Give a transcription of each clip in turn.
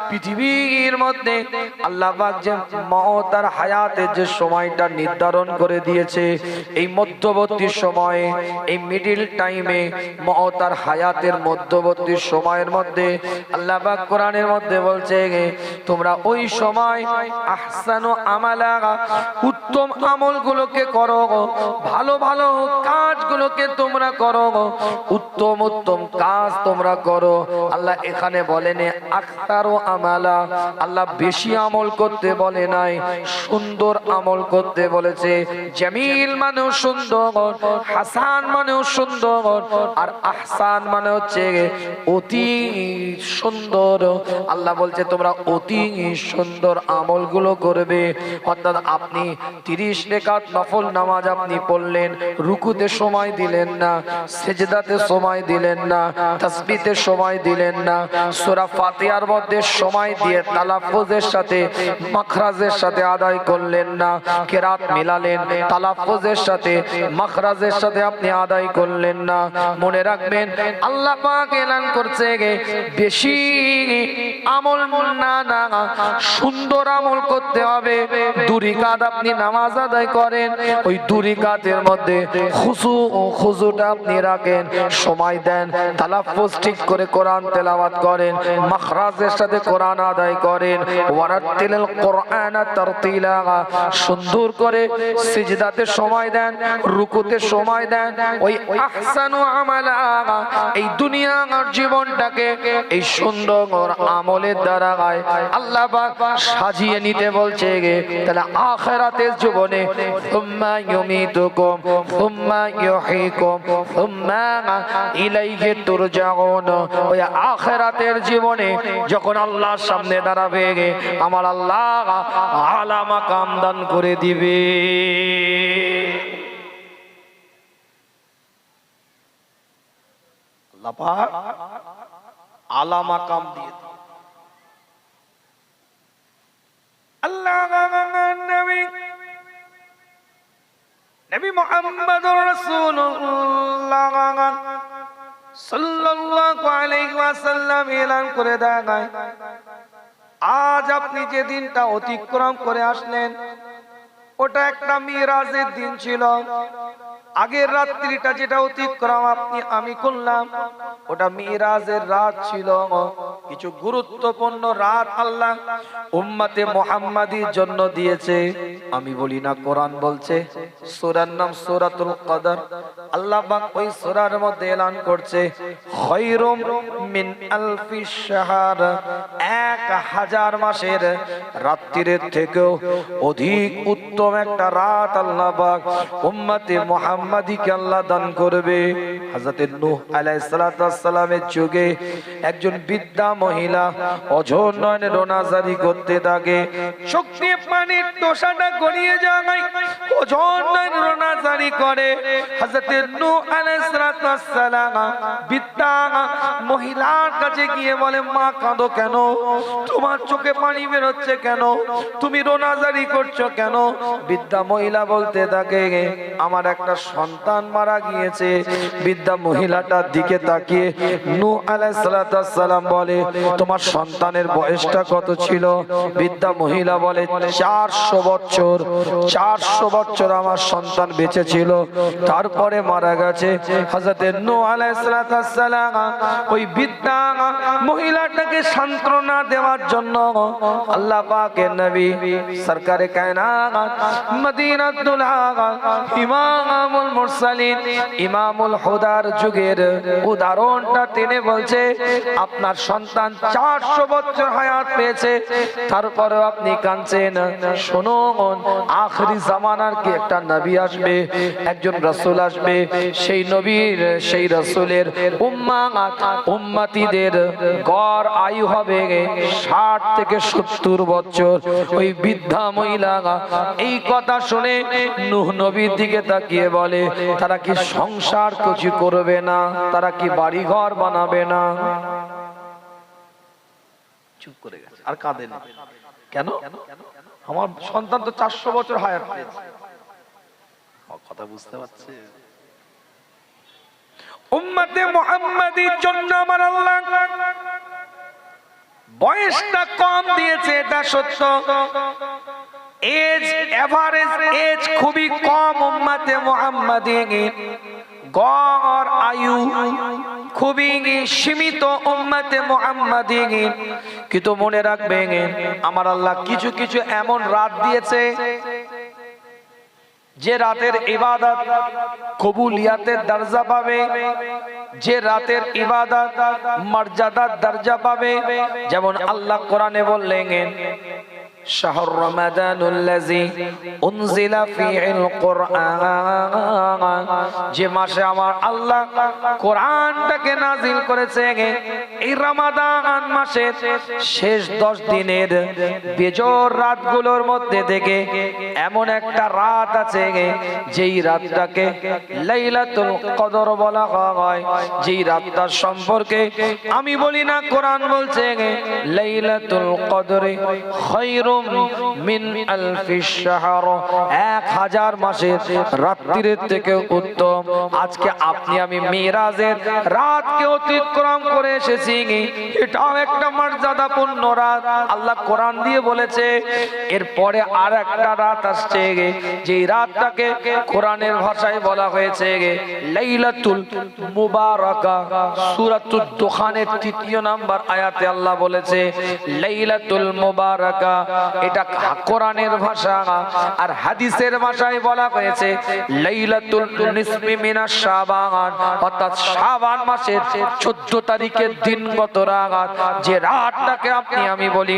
পৃথিবীর মধ্যে আল্লাহ পাক যে মওত আর হায়াতের যে সময়টা নির্ধারণ করে দিয়েছে, এই মধ্যবর্তী সময়ে, এই মিডিল টাইমে, মওত আর হায়াতের মধ্যবর্তী সময়ের মধ্যে আল্লাহ পাক কোরআনের মধ্যে বলছে, তোমরা ওই সময় আহসানু আমালা, উত্তম আমলগুলোকে করো, ভালো ভালো কাজগুলোকে তোমরা করো, উত্তম উত্তম কাজ তোমরা করো। আল্লাহ এখানে বলেন আকতারু আমালা, আল্লাহ বেশি আমল করতে বলে নাই, সুন্দর আমল করতে বলেছে। জামিল মানে সুন্দর, হাসান মানে সুন্দর, আর আহসান মানে হচ্ছে অতি সুন্দর। আল্লাহ বলছে তোমরা অতি সুন্দর আমলগুলো করবে। অর্থাৎ আপনি 30 রাকাত নফল নামাজ আপনি পড়লেন, রুকুতে সময় দিলেন না, সেজদাতে সময় দিলেন না, তাসবিহতে সময় দিলেন না, সূরা ফাতিহার মধ্যে সময় দিয়ে তালাফুজের সাথে মাখরাজের সাথে আদায় করলেন না, কিরাত মিলালেন, তালাফুজের সাথে মাখরাজের সাথে আপনি আদায় করলেন না। মনে রাখবেন আল্লাহ পাক এলান করছে বেশি আমল না না, সুন্দর আমল করতে হবে। 2 রাকাত আপনি নামাজ আদায় করেন, ওই 2 রাকাতের মধ্যে খুশুটা আপনি রাখেন, সময় দেন, তালাফুজ ঠিক করে কোরআন তেলাওয়াত করেন, মাখরাজের সাথে কোরআন আদায় করেন, ওয়ারাতিলিল কোরআনা তারতিলা, সুন্দর করে সিজদাতে সময় দেন, রুকুতে সময় দেন। ওই আহসানু আমালা, এই দুনিয়ার জীবনটাকে এই সুন্দর আমলের দ্বারা আল্লাহ পাক সাজিয়ে নিতে বলছে। তাহলে আখিরাতের জীবনে সুম্মা ইউমিতুকুম সুম্মা ইউহয়িকুম সুম্মা ইলাইহি তুরজাউন, ওই আখিরাতের জীবনে যখন আল্লাহর সামনে দাঁড়াবে, আমার আল্লাহ আলা মাকাম দান করে দিবে। আল্লাহ পাক আলা মাকাম দিয়ে দিবে। আল্লাহ নবী মুহাম্মদুর রাসূলুল্লাহ সাল্লাল্লাহু আলাইহি ওয়াসাল্লাম এলান করে দেন, আজ আপনি যে দিনটা অতিক্রম করে আসলেন ওটা একটা মিরাজের দিন ছিল। আগের রাত্রিটা যেটা অতিক্রম আমি করলাম ওটা মিরাজের রাত ছিল। কিছু গুরুত্বপূর্ণ রাত আল্লাহ উম্মতে মুহাম্মাদির জন্য দিয়েছে। আমি বলি না, কোরআন বলছে। সূরার নাম সূরাতুল কদর। আল্লাহ পাক ওই সূরার মধ্যে এলান করছে খায়রুম মিন আলফিশ শাহর, 1000 মাসের রাত্রির থেকেও অধিক উত্তম একটা রাত আল্লাহ পাক উম্মতে মুহাম্মাদিকে আল্লাহ দান করবে। হযরত নূহ আলাইহিস সালাতু ওয়াস সালামের যুগে একজন বৃদ্ধা মহিলা অঝোর নয়নে রোনাজারি করতে থাকে, চোখ দিয়ে পানির তোষাটা গড়িয়ে যায়, অঝোর নয়নে রোনাজারি করে। হযরত নূহ আলাইহিস সালাতু ওয়াস সালাম বৃদ্ধা মহিলার কাছে গিয়ে বলে, মা কাঁদো কেন? তোমার চোখে পানি বের হচ্ছে কেন? তুমি রোনাজারি করছো কেন? বৃদ্ধা মহিলা বলতে থাকে, আমার একটা সন্তান মারা গিয়েছে। বৃদ্ধা মহিলাটার দিকে তাকিয়ে নূহ আলাইহিস সালাতু ওয়াস সালাম বলে, তোমার সন্তানের বয়সটা কত ছিল? বৃদ্ধা মহিলা বলে, 400 বছর। 400 বছর আমার সন্তান বেঁচে ছিল, তারপরে মারা গেছে। হযরত নূহ আলাইহিস সালাতু ওয়াস সালাম ওই বৃদ্ধা মহিলাটাকে সান্ত্বনা দেওয়ার জন্য আল্লাহ পাকের নবী সরকারে কায়নাত মদিনাতুল ইমামুল মুরসালিন ইমামুল হুদার যুগের উদাহরণটা টেনে বলছে, আপনার সন্তান 400 বছর হায়াত পেয়েছে, তারপরেও আপনি কাঁদছেন। শুনুন, আখেরি জামানার কি একটা নবী আসবে, একজন রাসূল আসবে। সেই নবীর, সেই রাসূলের উম্মতিদের গড় আয়ু হবে 60 থেকে 70 বছর। ওই বৃদ্ধা মহিলা এই কথা শুনে নূহ নবীর দিকে তাকিয়ে বলে, তারা কি সংসার কিছু করবে না? তারা কি বাড়ি ঘর বানাবে না? চুপ করে গেছে, আর কাঁদে না। কেন? আমার সন্তান তো 400 বছর হায়াত পেয়েছে। কথা বুঝতে পারছে? উম্মতে মুহাম্মাদির জন্য আমার আল্লাহ বয়সটা কম দিয়েছে, এটা সত্য। এজ, এভারেজ এজ খুবই কম উম্মতে মুহাম্মাদির, গড় আয়ু খুবই সীমিত উম্মতে মুহাম্মাদির। কিন্তু মনে রাখবেন, আমার আল্লাহ কিছু কিছু এমন রাত দিয়েছে যে রাতের ইবাদত কবুলিয়াতের দরজা পাবে, যে রাতের ইবাদত মর্যাদার দরজা পাবে। যেমন আল্লাহ কোরআনে বললেন, শাহর রমাদানুল্লাযী উনজিলা ফীহিল কুরআন, যে মাসে আমার আল্লাহ কোরআনটাকে নাজিল করেছে, এই রমাদান মাসের শেষ 10 দিনের বেজোর রাতগুলোর মধ্যে থেকে এমন একটা রাত আছে যেই রাতটাকে লাইলাতুল কদর বলা হয়। যেই রাতটার সম্পর্কে আমি বলি না, কোরআন বলছে লাইলাতুল কদরে খায়রুম মিন আলফিশ শাহর, 1000 মাসের রাত্রির থেকে উত্তম। আজকে আপনি আমি মিরাজের রাতকে অতিক্রম করে এসেছি, এটাও একটা মর্যাদাপূর্ণ রাত। আল্লাহ কোরআন দিয়ে বলেছে এরপরে আর একটা রাত আসছে, যেই রাতটাকে কোরআনের ভাষায় বলা হয়েছে লাইলাতুল মুবারাকা। সূরাতুদ দুখানের 3 নম্বর আয়াতে আল্লাহ বলেছে লাইলাতুল মুবারাকা, এটা কোরআনের ভাষা। আর হাদিসের ভাষায় বলা হয়েছে লাইলাতুল নিসফি মিনাশ শাবান, অর্থাৎ শাবান মাসের 14 তারিখের দিনগত রাত, যে রাতটাকে আপনি আমি বলি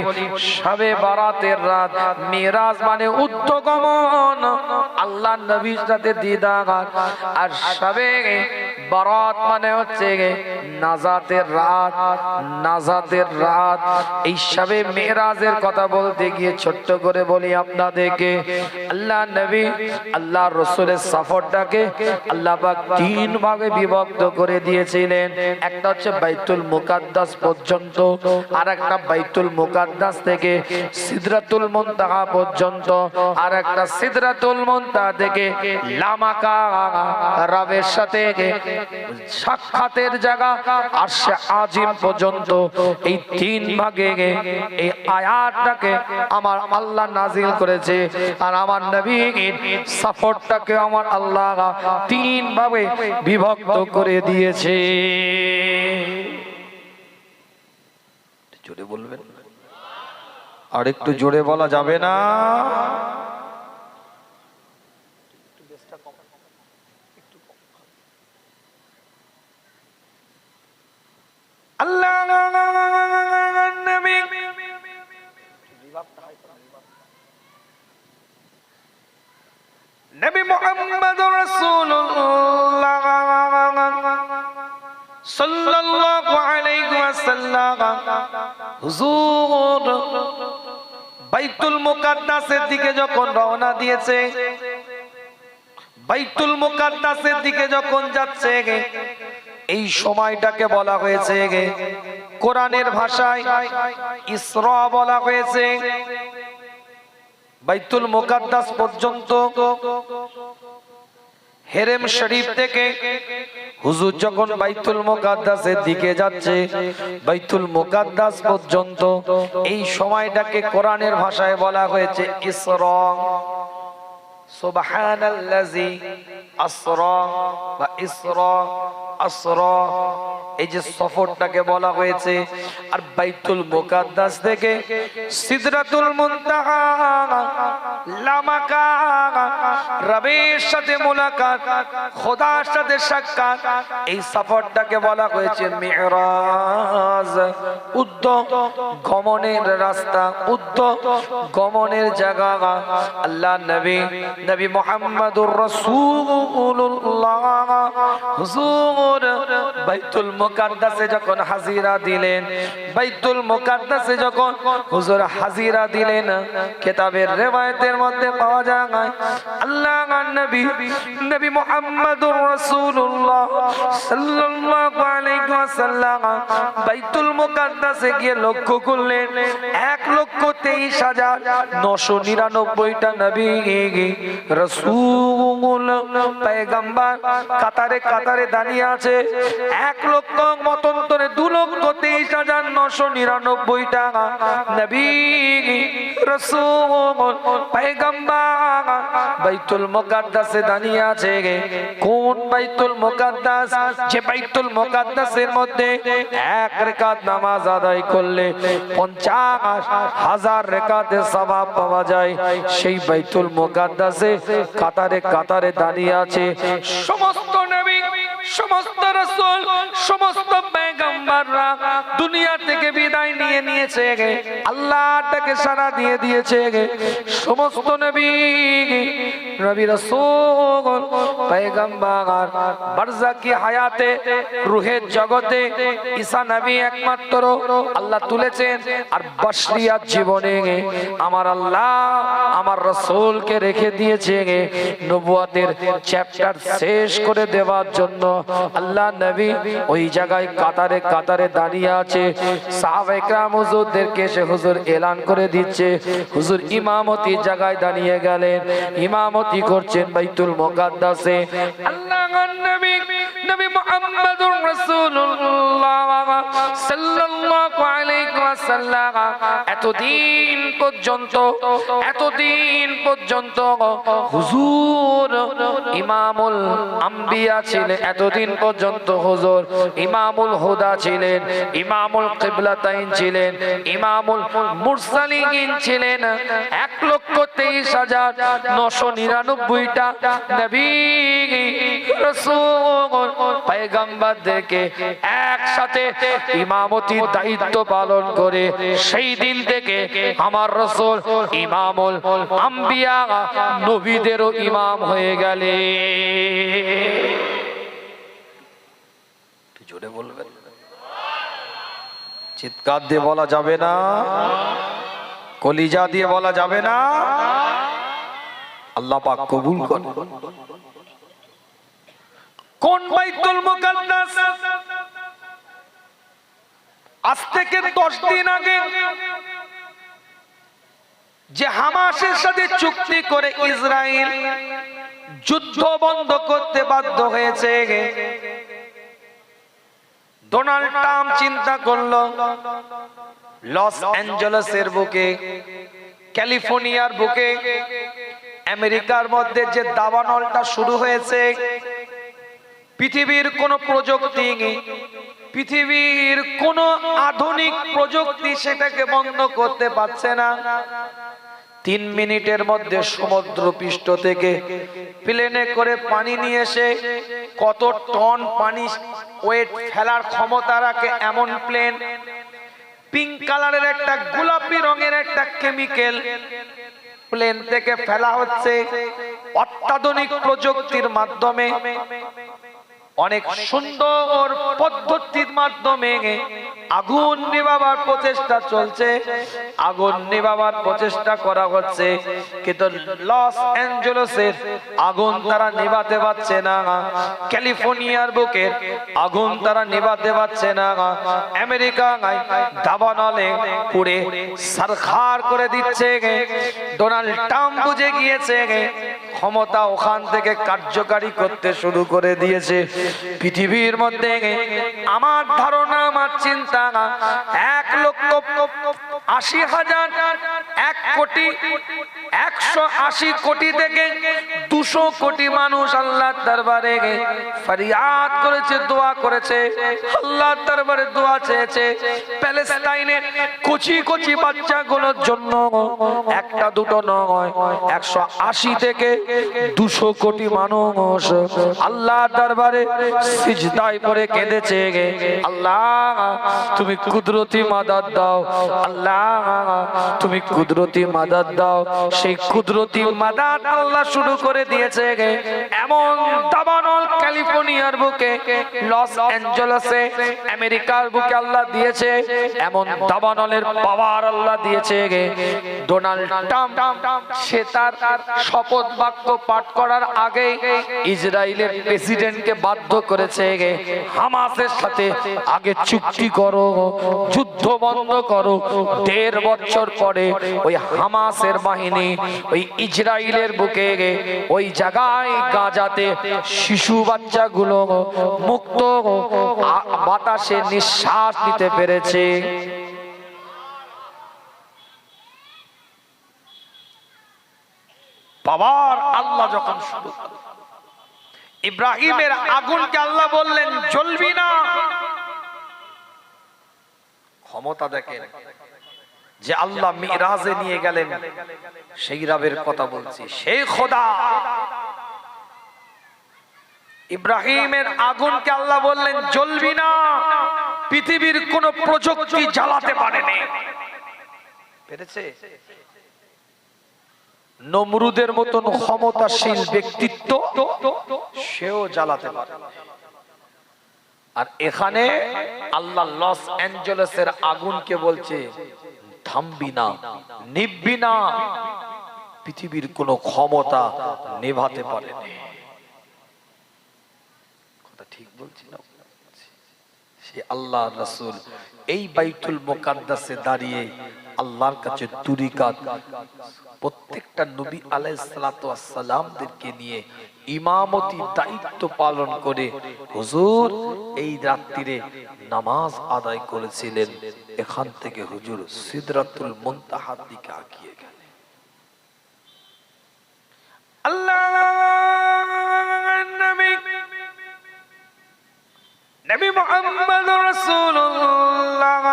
শবে বারাতের রাত। মিরাজ মানে উদ্যগমন, আল্লাহ নবীর সাথে দিদার। আর শবে বারাত মানে হচ্ছে নাজাতের রাত, নাজাতের রাত। এই শবে মিরাজের কথা বলতে গিয়ে ছোট্ট করে বলি আপনাদেরকে, আল্লাহ নবী আল্লাহ রাসূলের সফরটাকে আল্লাহ পাক 3 ভাগে বিভক্ত করে দিয়েছিলেন। একটা হচ্ছে বাইতুল মুকাদ্দাস পর্যন্ত, আর একটা বাইতুল মুকাদ্দাস থেকে সিদরাতুল মুনতাহা পর্যন্ত, আর একটা সিদরাতুল মুনতাহা থেকে লামাকা রবের সাথে সাক্ষাতের জায়গা আরশে আজিম পর্যন্ত। এই 3 ভাগে এই আয়াতটাকে আমার আল্লাহ নাজিল করেছে। আর আমার নবীর সফরটাকে আমার আল্লাহ 3 ভাবে বিভক্ত করে দিয়েছে। জোরে বলবেন, আর একটু জোরে বলা যাবে না? আল্লাহ নবী মুহাম্মদুর রাসূলুল্লাহ সাল্লাল্লাহু আলাইহি ওয়াসাল্লাম হুজুর বাইতুল মুকাদ্দাসের দিকে যখন রওনা দিয়েছে, বাইতুল মুকাদ্দাসের দিকে যখন যাচ্ছে, এই সময়টাকে বলা হয়েছে কোরআনের ভাষায় ইসরা বলা হয়েছে। বাইতুল মুকাদ্দাস পর্যন্ত হেরেম শরীফ থেকে হুজুর যখন বাইতুল মুকাদ্দাসের দিকে যাচ্ছে, বাইতুল মুকাদ্দাস পর্যন্ত এই সময়টাকে কোরআনের ভাষায় বলা হয়েছে ইসরা। সুবহানাল্লাযী আসরা বা ইসরা, আসরা, এই যে সফরটাকে বলা হয়েছে। আর বাইতুল মুকাদ্দাস থেকে সিদরাতুল মুনতাহা, লামাকা, রবের সাথে মুলাকাত, খোদার সাথে সাক্ষাৎ, এই সফরটাকে বলা হয়েছে মিরাজ। গমনের রাস্তা, গমনের জায়গা। আল্লাহ নবী নবী মুহাম্মদুর রাসূলুল্লাহ হুজুর বাইতুল মুকাদ্দাসে যখন হাজিরা দিলেন, বাইতুল মুকাদ্দাসে যখন হুজুর হাজিরা দিলেন, কিতাবের রিওয়ায়াতের মধ্যে পাওয়া যায় আল্লাহর নবী নবী মুহাম্মদুর রাসূলুল্লাহ সাল্লাল্লাহু আলাইহি ওয়াসাল্লাম বাইতুল মুকাদ্দাসে গিয়ে লক্ষ্য করলেন 1,23,999টা নবী রাসূল পয়গম্বর কাতারে কাতারে দাঁড়িয়ে আছে। 1,00,000 মতন্তরে 2,23,999টা নবী রাসূল পয়গম্বর বাইতুল মুকাদ্দাসে দাঁড়িয়ে আছে। কোন বাইতুল মুকাদ্দাস? যে বাইতুল মুকাদ্দাসের মধ্যে 1 রাকাত নামাজ আদায় করলে 50,000 রাকাতের সওয়াব পাওয়া যায়। সেই বাইতুল মুকাদ্দাসে কাতারে কাতারে দাঁড়িয়ে আছে সমস্ত নবী, সমস্ত রাসূল, সমস্ত পয়গম্বররা দুনিয়া থেকে বিদায় নিয়ে নিয়েছে। আল্লাহ তাকে সারা দিয়ে দিয়েছে। সমস্ত নবী, নবী রাসূল পয়গম্বর বারজাকি হায়াতে রূহের জগতে ঈসা নবী একমাত্র আল্লাহ তুলেছেন। আর বাশরিয়াত জীবনে আমার আল্লাহ আমার রাসূলকে রেখে দিয়েছে নবুয়তের চ্যাপ্টার শেষ করে দেওয়ার জন্য। আল্লাহ নবী ওই জায়গায় কাতারে কাতারে দাঁড়িয়ে আছে। সাহাবায়ে কেরাম হুজুরদেরকে সে হুজুর এলান করে দিচ্ছে। হুজুর ইমামতি জায়গায় দাঁড়িয়ে গেলেন, ইমামতি করছেন বাইতুল মুকাদ্দাসে। আল্লাহর নবী নবী মুহাম্মদুর রাসূলুল্লাহ সাল্লাল্লাহু আলাইহি ওয়াসাল্লাম এতদিন পর্যন্ত হুজুর ইমামুল আম্বিয়া ছিলেন। এতদিন পর্যন্ত হুজুর ইমামুল হুদা ছিলেন, ইমামুল কিবলাতাইন ছিলেন, ইমামুল মুরসালিন ছিলেন। 1,23,999টা নবী রাসূল পয়গম্বরদেরকে একসাথে ইমামতির দায়িত্ব পালন করে সেই দিন থেকে আমার রাসূল ইমামুল আম্বিয়া নবীদেরও ইমাম হয়ে গেলে। জোরে বলবেন, চিৎকার দিয়ে বলা যাবে না, কলিজা দিয়ে বলা যাবে না। আল্লাহ পাক কবুল করুন। কোন বাইতুল মুকাদ্দাস? আজ থেকে 10 দিন আগে যে হামাসের সাথে চুক্তি করে ইসরায়েল যুদ্ধ বন্ধ করতে বাধ্য হয়েছে, ডোনাল্ড ট্রাম্প চিন্তা করলো লস অ্যাঞ্জেলেসের বুকে, ক্যালিফোর্নিয়ার বুকে, আমেরিকার মধ্যে যে দাবানলটা শুরু হয়েছে, পৃথিবীর কোন প্রযুক্তি, পৃথিবীর কোন আধুনিক প্রযুক্তি সেটাকে বন্ধ করতে পারছে না। 3 মিনিটের মধ্যে সমুদ্র পৃষ্ঠ থেকে প্লেনে করে পানি নিয়ে এসে কত টন পানি ওয়েট ফেলার ক্ষমতা রাখে এমন প্লেন, পিঙ্ক কালারের একটা গোলাপি রঙের একটা কেমিক্যাল প্লেন থেকে ফেলা হচ্ছে অত্যাধুনিক প্রযুক্তির মাধ্যমে। অনেক সুন্দর পদ্ধতির মাধ্যমে আগুন নিভাবার প্রচেষ্টা চলছে, আগুন নিভাবার প্রচেষ্টা করা হচ্ছে, কিন্তু লস অ্যাঞ্জেলেসের আগুন তারা নিভাতে পারছে না, ক্যালিফোর্নিয়ার বুকের আগুন তারা নিভাতে পারছে না। আমেরিকা দাবানলে পুড়ে সারখার করে দিচ্ছে। ডোনাল্ড ট্রাম্প বুঝে গিয়েছে ক্ষমতা ওখান থেকে কার্যকারী করতে শুরু করে দিয়েছে। পৃথিবীর মধ্যে আমার ধারণা, আমার চিন্তা 1,80,000 1,80,000 কোটি থেকে 200 কোটি মানুষ আল্লাহর দরবারে ফরিয়াদ করেছে, দোয়া করেছে, আল্লাহর দরবারে দোয়া চেয়েছে প্যালেস্টাইনের কচি কচি বাচ্চাগুলোর জন্য। একটা দুটো নয়, 180 থেকে 200 কোটি মানুষ আল্লাহর দরবারে সিজদায় পড়ে কেঁদেছে, আল্লাহ তুমি কুদরতি মাদাদ দাও, আল্লাহ তুমি কুদরতি মাদাদ দাও। সেই কুদরতি মাদাদ আল্লাহ শুরু করে দিয়েছে। এমন দাবানল ক্যালিফোর্নিয়ার বুকে, লস অ্যাঞ্জেলেসে, আমেরিকার বুকে আল্লাহ দিয়েছে। এমন দাবানলের পাওয়ার আল্লাহ দিয়েছে। ডোনাল্ড ট্রাম্প সে তার শপথ বাক্য পাঠ করার আগে ইসরায়েলের প্রেসিডেন্টকে বাধ্য করেছে হামাসের সাথে আগে চুক্তি করো, যুদ্ধ বন্ধ করো। ১.৫ বছর পরে ওই হামাসের বাহিনী ওই ইসরায়েলের বুকে ওই জায়গায় গাজাতে শিশু বাচ্চাগুলো মুক্ত বাতাসে নিঃশ্বাস নিতে পেরেছে। বাবার আল্লাহ যখন শুরু করলেন, ইব্রাহিমের আগুনকে আল্লাহ বললেন জ্বলবি না। ক্ষমতা দেখেন যে আল্লাহ মিরাজে নিয়ে গেলেন, সেই রবের কথা বলছি, সেই খোদা। ইব্রাহিমের আগুনকে আল্লাহ বললেন জ্বলবি না, পৃথিবীর কোন প্রযুক্তি জ্বালাতে পারেনি। পেরেছে? নমরুদের মতন ক্ষমতাশীল ব্যক্তিত্ব সেও জ্বালাতে পারে। আর এখানে আল্লাহ লস অ্যাঞ্জেলেসের আগুনকে বলছে থামবি না, নিভবি না, পৃথিবীর কোন ক্ষমতা নেভাতে পারেনি। কথা ঠিক বলছি না? সে আল্লাহ রাসূল এই বাইতুল মুকাদ্দাসে দাঁড়িয়ে আল্লাহর কাছে দুরিকাত প্রত্যেকটা নবী আলাইহিস সালাতু ওয়াস সালামদেরকে নিয়ে ইমামতি দায়িত্ব পালন করে হুজুর এই রাত্রিরে নামাজ আদায় করেছিলেন। এখান থেকে হুজুর সিদরাতুল মুনতাহার দিকে আগিয়ে গেলেন। আল্লাহর নবী মুহাম্মদুর রাসূলুল্লাহ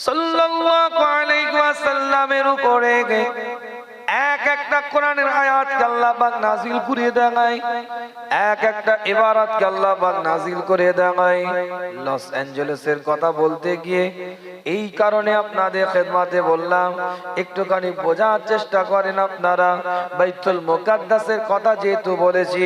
সাল্লাল্লাহু আলাইহি ওয়াসাল্লামের উপরে এক একটা কোরআনের আয়াতকে আল্লাহ পাক নাযিল করে দেয়, এক একটা ইবারতকে আল্লাহ পাক নাযিল করে দেয়। লস অ্যাঞ্জেলেসের কথা বলতে গিয়ে এই কারণে আপনাদের খেদমতে বললাম, একটুখানি বোঝার চেষ্টা করেন আপনারা। বাইতুল মুকাদ্দাসের কথা যেহেতু বলেছি,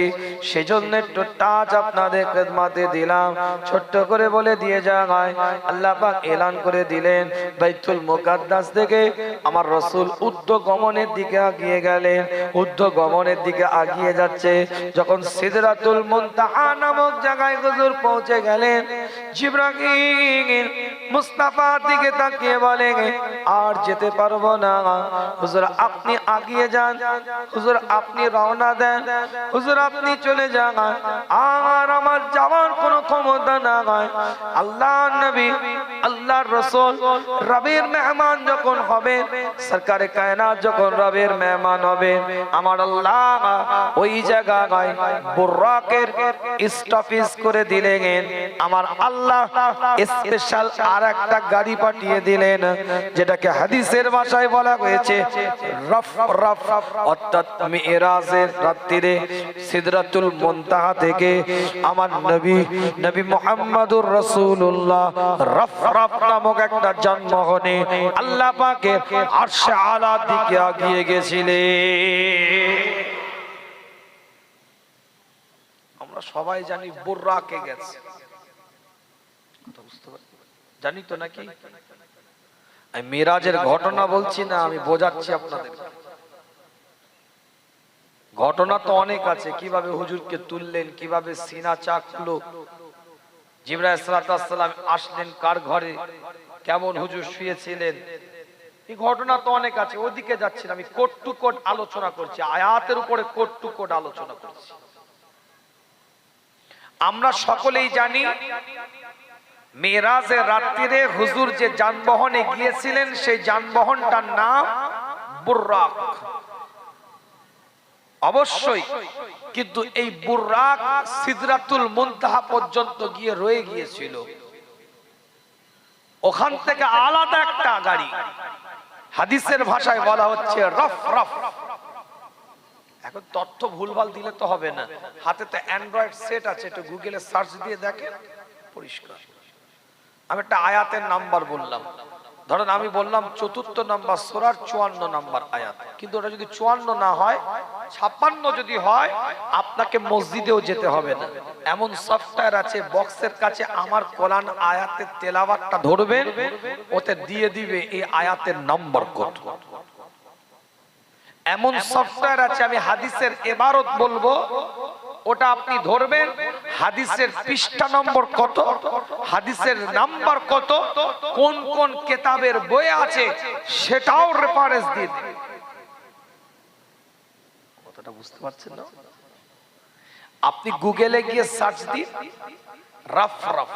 সেজন্য একটু টাচ আপনাদের খেদমতে দিলাম, ছোট্ট করে বলে দিয়ে যায়। আল্লাহ পাক এলান করে দিলেন বাইতুল মুকাদ্দাস থেকে আমার রাসূল উদ্যগমনের দিকে আগিয়ে গেলেন। উদ্যগমনের দিকে আগিয়ে যাচ্ছে, যখন সিদরাতুল মুনতাহা নামক জায়গায় হুজুর পৌঁছে গেলেন, জিবরাইল মুস্তাফার দিকে তাকিয়ে বলে আর যেতে পারবো না হুজুর, আপনি আগিয়ে যান, হুজুর আপনি রওনা দেন, হুজুর আপনি চলে যান, আর আমার যাওয়ার কোনো ক্ষমতা নাই। আল্লাহর নবী আল্লাহর রাসূল রবের মেহমান যখন হবে, সরকারে কায়নাত যখন রবের মেহমান হবে, আমার আল্লাহ ওই জায়গায় বুরাকের স্টপেজ করে দিলেন। আমার আল্লাহ স্পেশাল আর একটা গাড়ি পাঠিয়ে দিলেন, যেটাকে হাদিসের ভাষায় বলা হয়েছে রফ রফ, অর্থাৎ মিরাজের রাত্রিরে সিদরাতুল মুনতাহা থেকে আমার নবী মুহাম্মদুর রাসূলুল্লাহ রফ রফ নামক একটা যানবাহনে আল্লাহ পাকের আরশে আলা দিকে আগিয়ে গেছিলেন। আমরা সবাই জানি বুররাকে গেছে, জানি তো নাকি? আমি মিরাজের ঘটনা বলছি না, আমি বোঝাচ্ছি আপনাদের। ঘটনা তো অনেক আছে, কিভাবে হুজুরকে তুললেন, কিভাবে সিনা চাকলো, জিবরাইল সাল্লাল্লাহু আলাইহি সাল্লাম আসলেন কার ঘরে, কেমন হুজুর শুয়েছিলেন, এই ঘটনা তো অনেক আছে। ওদিকে যাচ্ছি না, আমি কোট টু কোট আলোচনা করছি, আয়াতের উপরে কোট টু কোট আলোচনা করছি। আমরা সকলেই জানি মেরাজের রাত্রিরে হুজুর যে যানবাহনে গিয়েছিলেন, সেই যানবাহনটার নাম বুররাক। অবশ্যই, কিন্তু এই বুররাক সিদরাতুল মুনতাহা পর্যন্ত গিয়ে রয়ে গিয়েছিল। ওখান থেকে আলাদা একটা গাড়ি, হাদিসের ভাষায় বলা হচ্ছে রফ রফ। এখন তথ্য ভুলভাল দিলে তো হবে না, হাতে তো অ্যান্ড্রয়েড সেট আছে, একটু গুগলে সার্চ দিয়ে দেখেন, পরিষ্কার। আমি একটা আয়াতের নাম্বার বললাম, ধরেন আমি বললাম ৪র্থ নাম্বার সূরার ৫৪ নাম্বার আয়াত, কিন্তু ওটা যদি ৫৪ না হয় ৫৬ যদি হয়, আপনাকে মসজিদেও যেতে হবে না। এমন সফটওয়্যার আছে, বক্সের কাছে আমার কোরআন আয়াতের তেলাওয়াতটা ধরবেন, ওতে দিয়ে দিবে এই আয়াতের নাম্বার কত। এমন সফটওয়্যার আছে, আমি হাদিসের ইবারত বলবো, ওটা আপনি ধরবেন, হাদিসের পৃষ্ঠা নম্বর কত, হাদিসের নাম্বার কত, কোন কোন কিতাবের বই আছে সেটাও রেফারেন্স দিয়ে দিবে। কথাটা বুঝতে পারছেন না? আপনি গুগলে গিয়ে সার্চ দিন, রাফ রাফ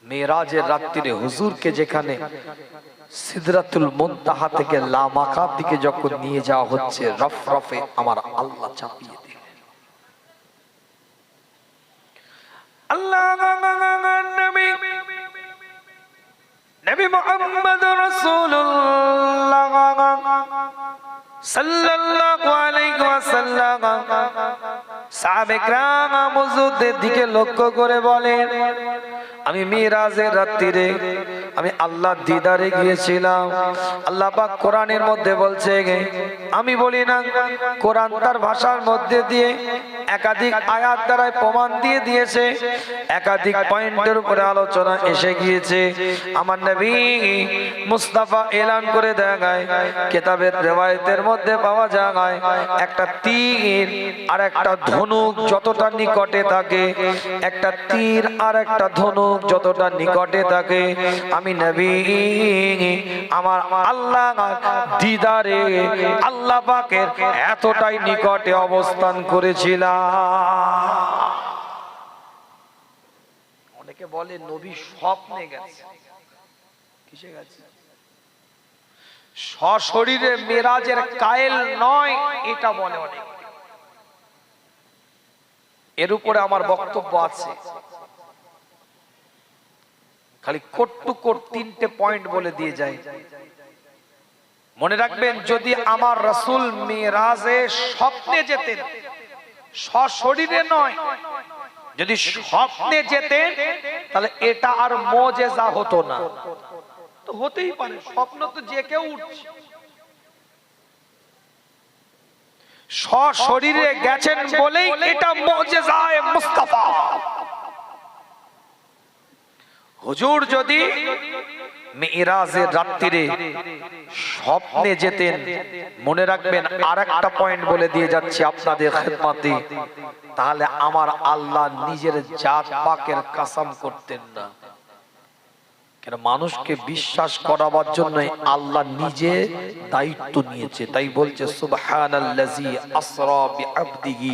মেরাজের রাত্রিরে হুজুরকে যেখানে সিদরাতুল মুনতাহা থেকে লামাকাত দিকে যখন নিয়ে যাওয়া হচ্ছে, রফ রফে আমার আল্লাহ চাপিয়ে দিলেন। আল্লাহ নবী নবী মুহাম্মদ রাসূলুল্লাহ সাল্লাল্লাহু আলাইহি ওয়াসাল্লাম সাহাবে কিরাম হুজুরদের দিকে লক্ষ্য করে বলেন, আমি মিরাজের রাত্রিরে আমি আল্লাহর দিদারে গিয়েছিলাম। আল্লাহ পাক কোরআনের মধ্যে বলছে, আমি বলি না, কোরআন তার ভাষার মধ্যে দিয়ে একাধিক আয়াত দ্বারা প্রমাণ দিয়ে দিয়েছে, একাধিক পয়েন্টের উপরে আলোচনা এসে গিয়েছে। আমার নবী মুস্তাফা এলান করে দেখায়, কিতাবের রিওয়ায়াতের মধ্যে পাওয়া যায়, একটা তীর আর একটা ধনুক যতটা নিকটে থাকে, একটা তীর আর একটা ধনুক যতটা নিকটে থাকে, আমি নবী আমার আল্লাহ দিদারে আল্লাহ পাকের এতটাই নিকটে অবস্থান করেছিলাম। অনেকে বলে নবী স্বপ্নে গেছে, কিসে গেছে? সশরীরে মেরাজের কায়েল নয়, এটা বলে অনেক। এর উপরে আমার বক্তব্য আছে, খালি কোট টু কোট 3টে পয়েন্ট বলে দিয়ে যায়। মনে রাখবেন, যদি আমার রাসূল মেরাজে স্বপ্নে যেতেন, সশরীরে নয়, যদি স্বপ্নে যেতেন, তাহলে এটা আর মুজিজা হতো না। তো হতেই পারে, স্বপ্ন তো যে কেউ উঠছে। সশরীরে গেছেন বলেই এটা মুজিজায়ে মুস্তাফা। হুজুর যদি মিরাজের রাত্রিরে স্বপ্নে যেতেন, মনে রাখবেন আরেকটা পয়েন্ট বলে দিয়ে যাচ্ছি আপনাদের খেদমতে, তাহলে আমার আল্লাহ নিজের জাত পাকের কসম করতেন না। কেন? মানুষকে বিশ্বাস করাবার জন্য আল্লাহ নিজে দায়িত্ব নিয়েছে, তাই বলছে সুবহানাল্লাযী আসরা বিআবদিহি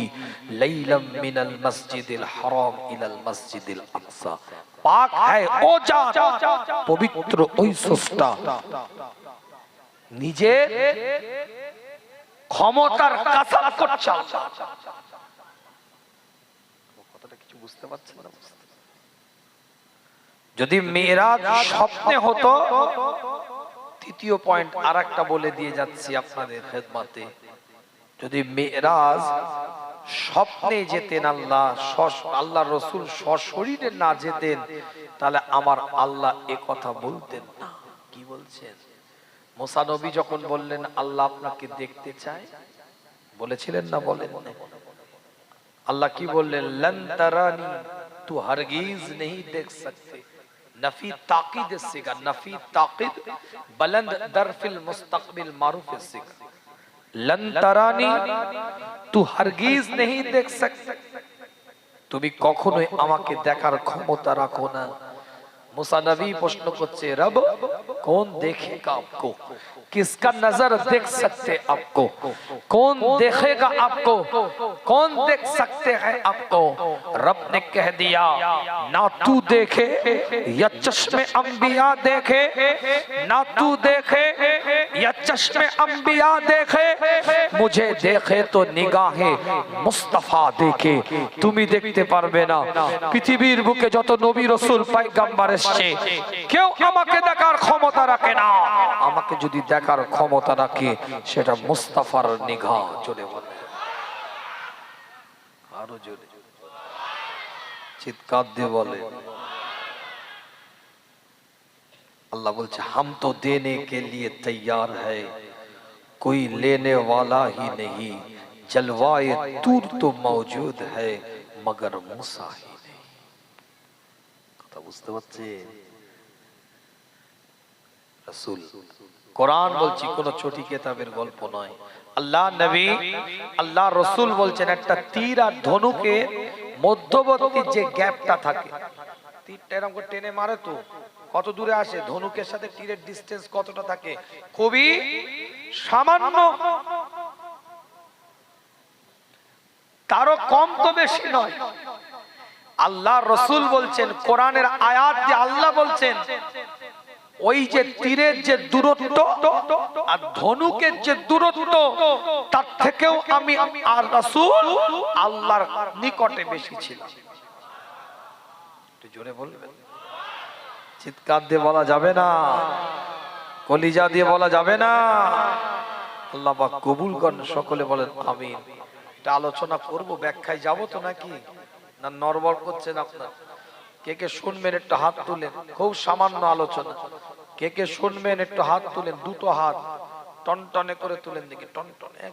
লাইলাম মিনাল মসজিদিল হারাম ইলাল মসজিদিল আকসা। পাক है ও জাত, পবিত্র ওই স্রষ্টা নিজে ক্ষমতার কসম করছে। কথাটা কিছু বুঝতে পারছেন না? যদি মেরাজ স্বপ্নে হতো, তৃতীয় পয়েন্ট আরেকটা বলে দিয়ে যাচ্ছি আপনাদের খেদমতে, যদি মেরাজ স্বপ্নে যেতেন, আল্লাহ রসুল সশরীরে না যেতেন, তাহলে আমার আল্লাহ এ কথা বলতেন না। কি বলছেন? মুসা নবী যখন বললেন আল্লাহ আপনাকে দেখতে চায়, বলেছিলেন না? বলেন। আল্লাহ কি বললেন? लन तरानी तू हरगिज नहीं देख सकते। नफी ताकीद सिगा, नफी ताकीद बुलंद दरफिल मुस्तकबिल मारूफ सिगा। लन तरानी तू हरगिज नहीं देख सकते, তুমি কখনোই আমাকে দেখার ক্ষমতা রাখো না। মুসা নবী প্রশ্ন করছে, রব कौन देखेगा आपको, किसका नजर देख सकते आपको, कौन देखेगा आपको, कौन देख सकते हैं आपको? रब ने कह दिया, ना तू देखे या चश्मे अंबिया देखे, ना तू देखे या चश्मे अंबिया देखे, मुझे देखे तो निगाहे मुस्तफा देखे। তুমি দেখতে পারবে না, পৃথিবীর বুকে যত নবী রাসূল পয়গম্বর এসেছে, কেউ আমাকে দেখার ক্ষমতা রাখে না। আমাকে যদি দেখার ক্ষমতা রাখে, সেটা মুস্তাফার নিগাহ। জোরে বলে, আরো জোরে চিৎকার দিয়ে বলে। अल्लाह बोलছে हम तो देने के लिए तैयार है कोई लेने वाला ही नहीं जलवाए तूर तो मौजूद है मगर मूसा ही नहीं কথা বুঝতে পারছেন রাসূল কোরআন বলছি কোন ছোটি কিতাবের গল্প নয় আল্লাহ নবী আল্লাহ রাসূল বলছেন একটা তীর আর ধনুকে মধ্যবর্তী যে গ্যাপটা থাকে তীরটা এরকম করে টেনে মারে তো কত দূরে আসে ধনুকের সাথে তীরের ডিসটেন্স কতটা থাকে খুবই সামান্য তারও কম তো বেশি নয় আল্লাহ রাসূল বলছেন কোরআনের আয়াত যে আল্লাহ বলছেন ওই যে তীরের যে দূরত্ব আর ধনুকের যে দূরত্ব তার থেকেও আমি আর রাসূল আল্লাহর নিকটে বেশি ছিলাম একটু জোরে বলবেন চিৎকার দিয়ে বলা যাবে না কলিজা দিয়ে বলা যাবে না আল্লাহ পাক কবুল করেন সকলে বলেন আমিন এটা আলোচনা করব ব্যাখ্যায় যাব তো নাকি না নরবর করছেন আপনারা কে কে শুনবেন একটু হাত তুলেন খুব সামান্য আলোচনা কে কে শুনবেন একটু হাত তুলেন দুটো হাত টনটনে করে তুলেন দেখি টনটনে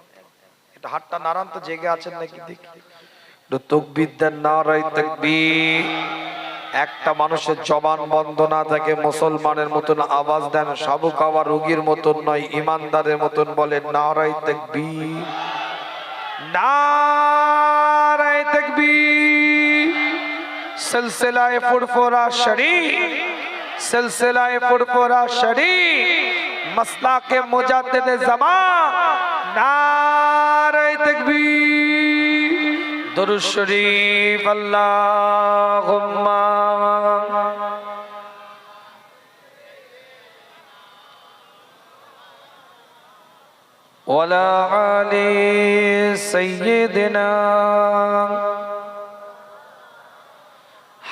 এটা হাতটা নাড়ান তো জেগে আছেন নাকি দেখি একটু তাকবীর দেন নারায়ে তাকবীর একটা মানুষের জবান বন্ধ না থাকে মুসলমানের মতন আওয়াজ দেন সাবু খাওয়া রোগীর মতন নয় ইমানদারের মতন বলেন নারায়ে তাকবীর নারায়ে তাকবীর সিলসিলায়ে ফুরফুরা শরীফ সিলসিলায়ে ফুরফুরা শরীফ মাসলাকে মুজাদ্দিদ জামান নারায়ে তাকবীর दुरूद शरीफ अल्लाहुम्मा वला आले सय्यिदना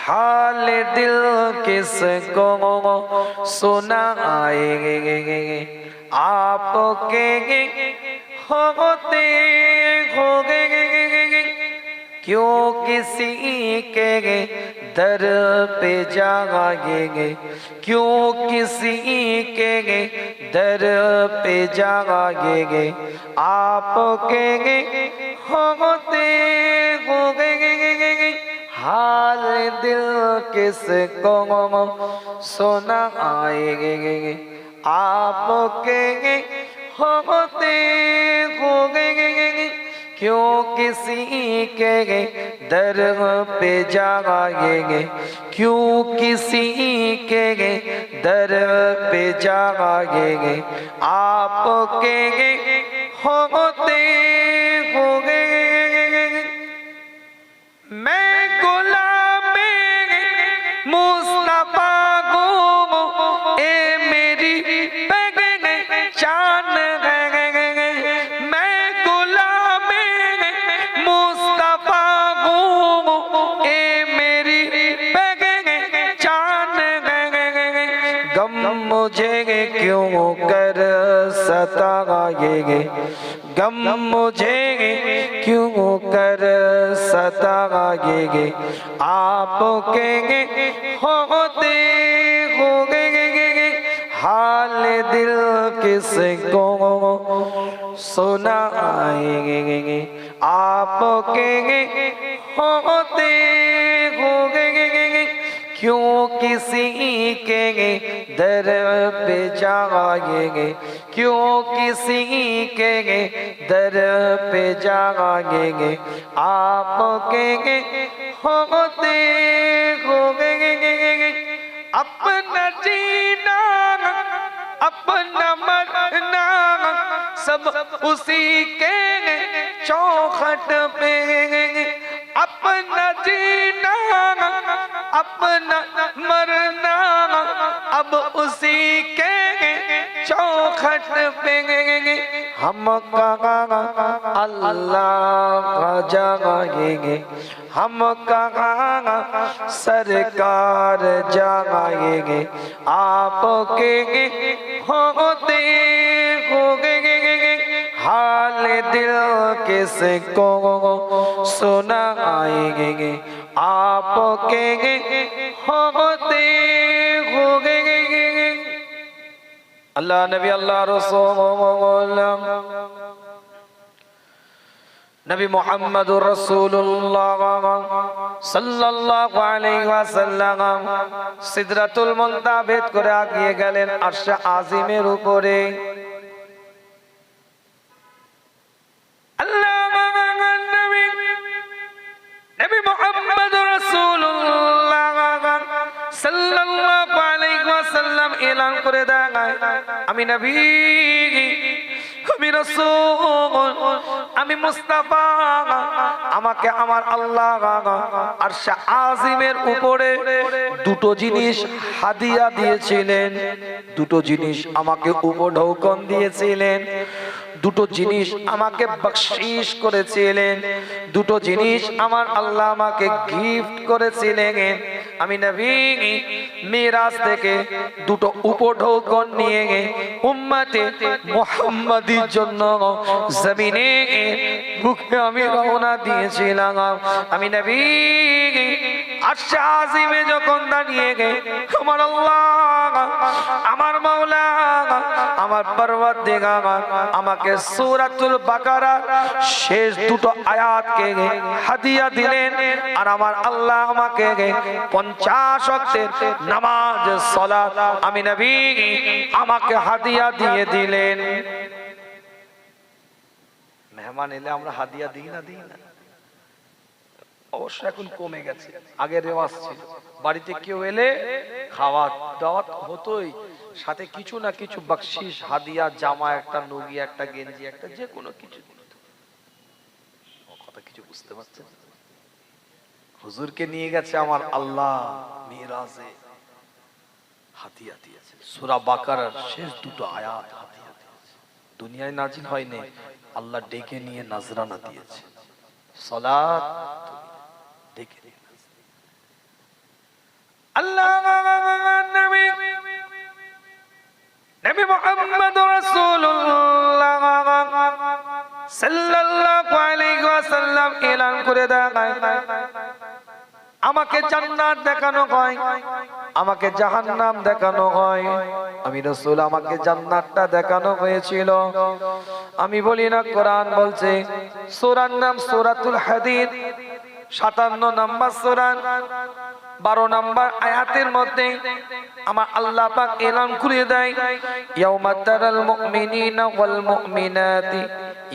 हाल दिल किसको सुनाएंगे आपके होते होगे क्यों किसी के दर पे जाएंगे क्यों किसी के दर पे जाएंगे आपके होते होगे हाल दिल किसको सुनाएंगे आपके होते होगे क्यों किसी के दर पे जाएंगे क्यों किसी के दर पे जाएंगे आपके होते होगे मैं गुलाम मुस्तफा को ए मेरी पहचान मुझे क्यों कर सताएंगे गम मुझे क्यों कर सताएंगे आपके होते होगे हाल दिल किसको सुनाएंगे आपके होते होगे क्यों किसी के दर पे जाएंगे क्यों किसी के दर पे जाएंगे आपके होते होगे अपना जीना अपना मरना सब उसी के चौखट पे अपना जीना अपना मरना अब उसी के चौखट पे हम कहाँ अल्लाह जाएंगे हम कहाँ सरकार जाएंगे आपके होते होगे हाल दिल किसको सुनाएंगे आपके होते होगे আল্লাহ নবী আল্লাহ রাসূল নবী মুহাম্মদুর রাসূলুল্লাহ সাল্লাল্লাহু আলাইহি ওয়াসাল্লাম সিদরাতুল মুনতাহা ভেদ করে আগিয়ে গেলেন আরশে আজিমের উপরে। আল্লাহ নবী মুহাম্মদুর রাসূলুল্লাহ সাল্লাল্লাহু আলাইহি ওয়াসাল্লাম এলান করে দেন, আমি নবী, আমি রাসূল, আমি মুস্তাফা, আমাকে আমার আল্লাহ আরশে আজিমের উপরে দুটো জিনিস হাদিয়া দিয়েছিলেন, দুটো জিনিস আমাকে উপঢৌকন দিয়েছিলেন, দুটো জিনিস আমাকে বকশিশ করেছিলেন, দুটো জিনিস আমার আল্লাহ আমাকে গিফট করেছিলেন। আমি নবী মিরাজ থেকে দুটো উপঢৌকন নিয়ে উম্মতে মুহাম্মাদির জন্য জমিনে বুকে আমি রওনা দিয়েছিলাম। আমি নবী আরশে আজিমে যখন দাঁড়িয়ে আমার আল্লাহ, আমার মাওলা, আমার পরওয়ারদিগার আমাকে সূরাতুল বাকারার শেষ দুটো আয়াতকে হাদিয়া দিলেন, আর আমার আল্লাহ আমাকে 50 ওয়াক্তের নামাজ সালাত আমি নবী আমাকে হাদিয়া দিয়ে দিলেন। মেহমান এলে আমরা হাদিয়া দিই না? অবশ্য এখন কমে গেছে, আগে রেওয়াজ ছিল বাড়িতে কেউ এলে খাওয়া দাওয়াত হতোই, সাথে কিছু না কিছু বকশিশ হাদিয়া, জামা একটা, নুগি একটা, গেঞ্জি একটা, যে কোনো কিছু দিত। কথা কিছু বুঝতে পারছেন? হুজুরকে নিয়ে গেছে আমার আল্লাহ মিরাজে, হাদিয়া দিয়েছে সূরা বাকারার শেষ দুটো আয়াত হাদিয়া দিয়েছে। দুনিয়ায় নাজিল হয়নি, আল্লাহ ডেকে নিয়ে নাজরানা দিয়েছে, সালাত ডেকে নিয়ে। আল্লাহ নবী মুহাম্মদুর রাসূলুল্লাহ সাল্লাল্লাহু আলাইহি ওয়াসাল্লাম এলান করে দেন, আমাকে জান্নাত দেখানো হয়, আমাকে জাহান্নাম দেখানো হয়। আমি রাসূল, আমাকে জান্নাতটা দেখানো হয়েছিল। আমি বলি না, কোরআন বলছে, সূরার নাম সূরাতুল হাদীদ, 57 নম্বর সূরা, 12 নম্বর আয়াতের মধ্যে আমার আল্লাহ পাক এলান করে দেয়, ইয়াউমা তারাল মুমিনিনা ওয়াল মুমিনাতি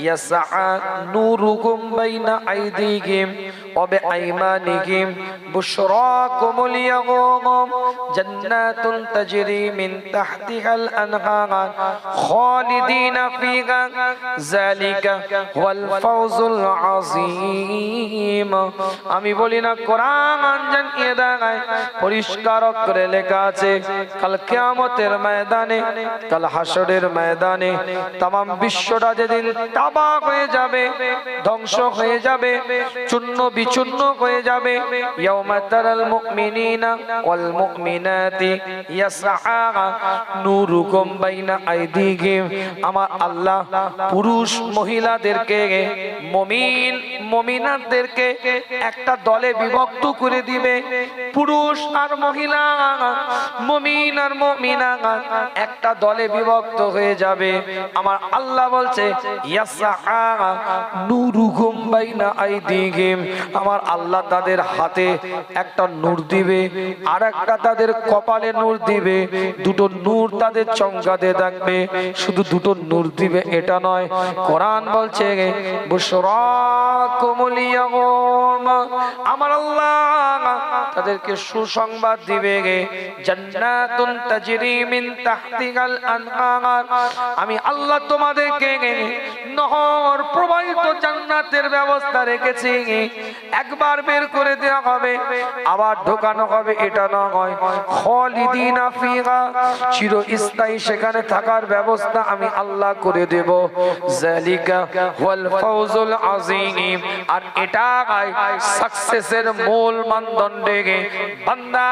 ইয়াসআ নূরুকুম বাইনা আইদিহিম ওয়া বিআইমানিহিম বুশরাকুমুল ইয়াওম জান্নাতুন তাজরি মিন তাহতিহাল আনহার খালিদিনা ফিহা যালিকা ওয়াল ফাওজুল আযীম। আমি বলি না, কোরআন জানিয়ে দেয়, পরিষ্কার করে লেখা আছে, কাল কিয়ামতের ময়দানে, কাল হাসরের ময়দানে तमाम বিশ্বটা যেদিন তাবাক হয়ে যাবে, ধ্বংস হয়ে যাবে, চূর্ণ বিচূর্ণ হয়ে যাবে, ইয়াউমা তারাল মুমিনিনা ওয়াল মুমিনাতি ইয়াসআ নূরুকুম বাইনা আইদিহিম। আমার আল্লাহ পুরুষ মহিলাদেরকে, মুমিন মুমিনাতদেরকে একটা দলে বিভক্ত করে দিবে, পুরুষ আর মহিলা, মুমিন আর মুমিনা একটা দলে বিভক্ত হয়ে যাবে। আমার আল্লাহ বলছে, ইয়াসআ নূরুকুম বাইনা আইদিহিম, আমার আল্লাহ তাদের হাতে একটা নূর দিবে, আর একটা তাদের কপালে নূর দিবে, দুটো নূর তাদের চমকাতে থাকবে। শুধু দুটো নূর দিবে এটা নয়, কোরআন বলছে বুশরাকুমুল ইয়াওম, আমার আল্লাহ তাদেরকে সুসংবাদ দিবে, জান্নাতুন তাজরি মিন তাহতিহাল আনহার, আমি আল্লাহ তোমাদেরকে নহর প্রবাহিত জান্নাতের ব্যবস্থা রেখেছি। একবার বের করে দেওয়া হবে, আবার ঢোকানো হবে এটা নয়, খালিদিনা ফিহা, চিরস্থায়ী সেখানে থাকার ব্যবস্থা আমি আল্লাহ করে দেব। যালিকা ওয়াল ফাওজুল আযীম, আর এটা সাকসেসের মূল মানদণ্ডে বান্দা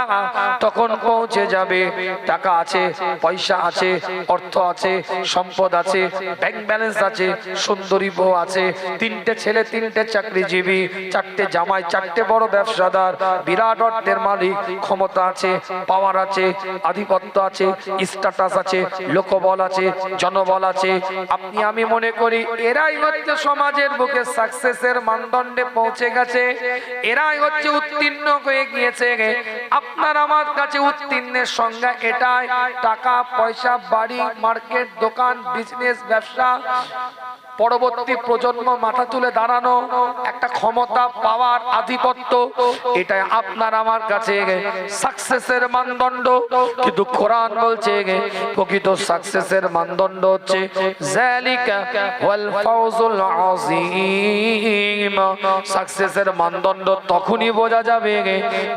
তখন পৌঁছে যাবে। টাকা আছে, পয়সা আছে, অর্থ আছে, সম্পদ আছে, ব্যাংক ব্যালেন্স আছে, সুন্দরী বউ আছে, 3টে ছেলে, 3টে চাকরিজীবী, 4 চারটে জামাই, চারটে বড় ব্যবসাদার, বিরাট অর্থের মালিক, ক্ষমতা আছে, পাওয়ার আছে, আধিপত্য আছে, স্ট্যাটাস আছে, লোকবল আছে, জনবল আছে। আপনি আমি মনে করি এরাই হচ্ছে সমাজের বুকে সাকসেসের মানদণ্ডে পৌঁছে গেছে, এরাই হচ্ছে উত্তীর্ণ হয়ে গিয়েছে। আপনার আমার কাছে উত্তীর্ণের সংজ্ঞা এটাই: টাকা পয়সা, বাড়ি, মার্কেট, দোকান, বিজনেস, ব্যবসা, পরবর্তী প্রজন্ম মাথা তুলে দাঁড়ানো, একটা ক্ষমতা, পাওয়ার, আধিপত্য, এটাই আপনার আমার কাছে সাকসেসের মানদণ্ড। কিন্তু কোরআন বলছে প্রকৃত সাকসেসের মানদণ্ড হচ্ছে যালিকা ওয়াল ফাউজুল আযীম। সাকসেসের মানদণ্ড তখনই বোঝা যাবে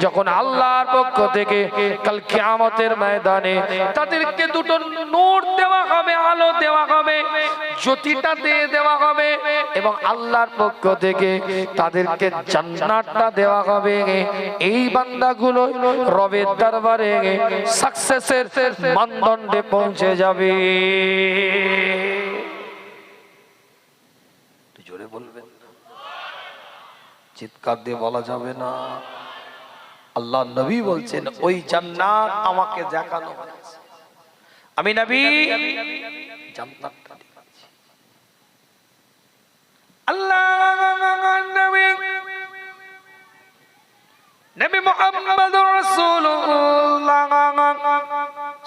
যখন আল্লাহর পক্ষ থেকে কাল কিয়ামতের ময়দানে তাদেরকে দুটো নূর দেওয়া হবে, আলো দেওয়া হবে, জ্যোতিটা দিয়ে দেওয়া হবে, এবং আল্লাহর পক্ষ থেকে তাদেরকে জান্নাতটা দেওয়া হবে। এই বান্দাগুলো রবের দরবারে সাকসেসের মানদণ্ডে পৌঁছে যাবে। জোরে বলবেন, চিৎকার দিয়ে বলা যাবে না। আল্লাহ নবী বলছেন ওই জান্নাত আমাকে দেখানো হয়েছে, আমি নবী জান্নাতটা দেখাচ্ছি। আল্লাহ নবী নবী মুহাম্মদুর রাসূলুল্লাহ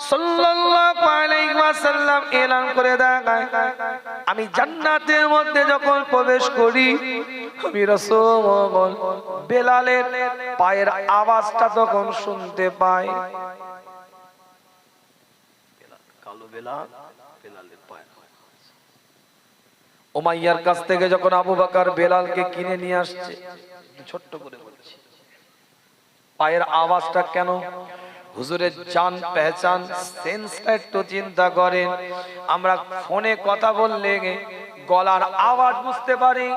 সাল্লাল্লাহু আলাইহি ওয়াসাল্লাম এলান করে দেন, আমি জান্নাতের মধ্যে যখন প্রবেশ করি আমি রাসূল বেলালের পায়ের আওয়াজটা তখন শুনতে পাই। কালো বেলাল, বেলালের পায়ের আওয়াজ। উমাইয়ার কাছ থেকে যখন আবু বকর বেলালকে কিনে নিয়ে আসছে, ছোট্ট করে বলছি পায়ের আওয়াজটা কেন? হুজুরের জান পেহচান সেন্সটা একটু চিন্তা করেন। আমরা ফোনে কথা বললে গলার আওয়াজ বুঝতে পারি,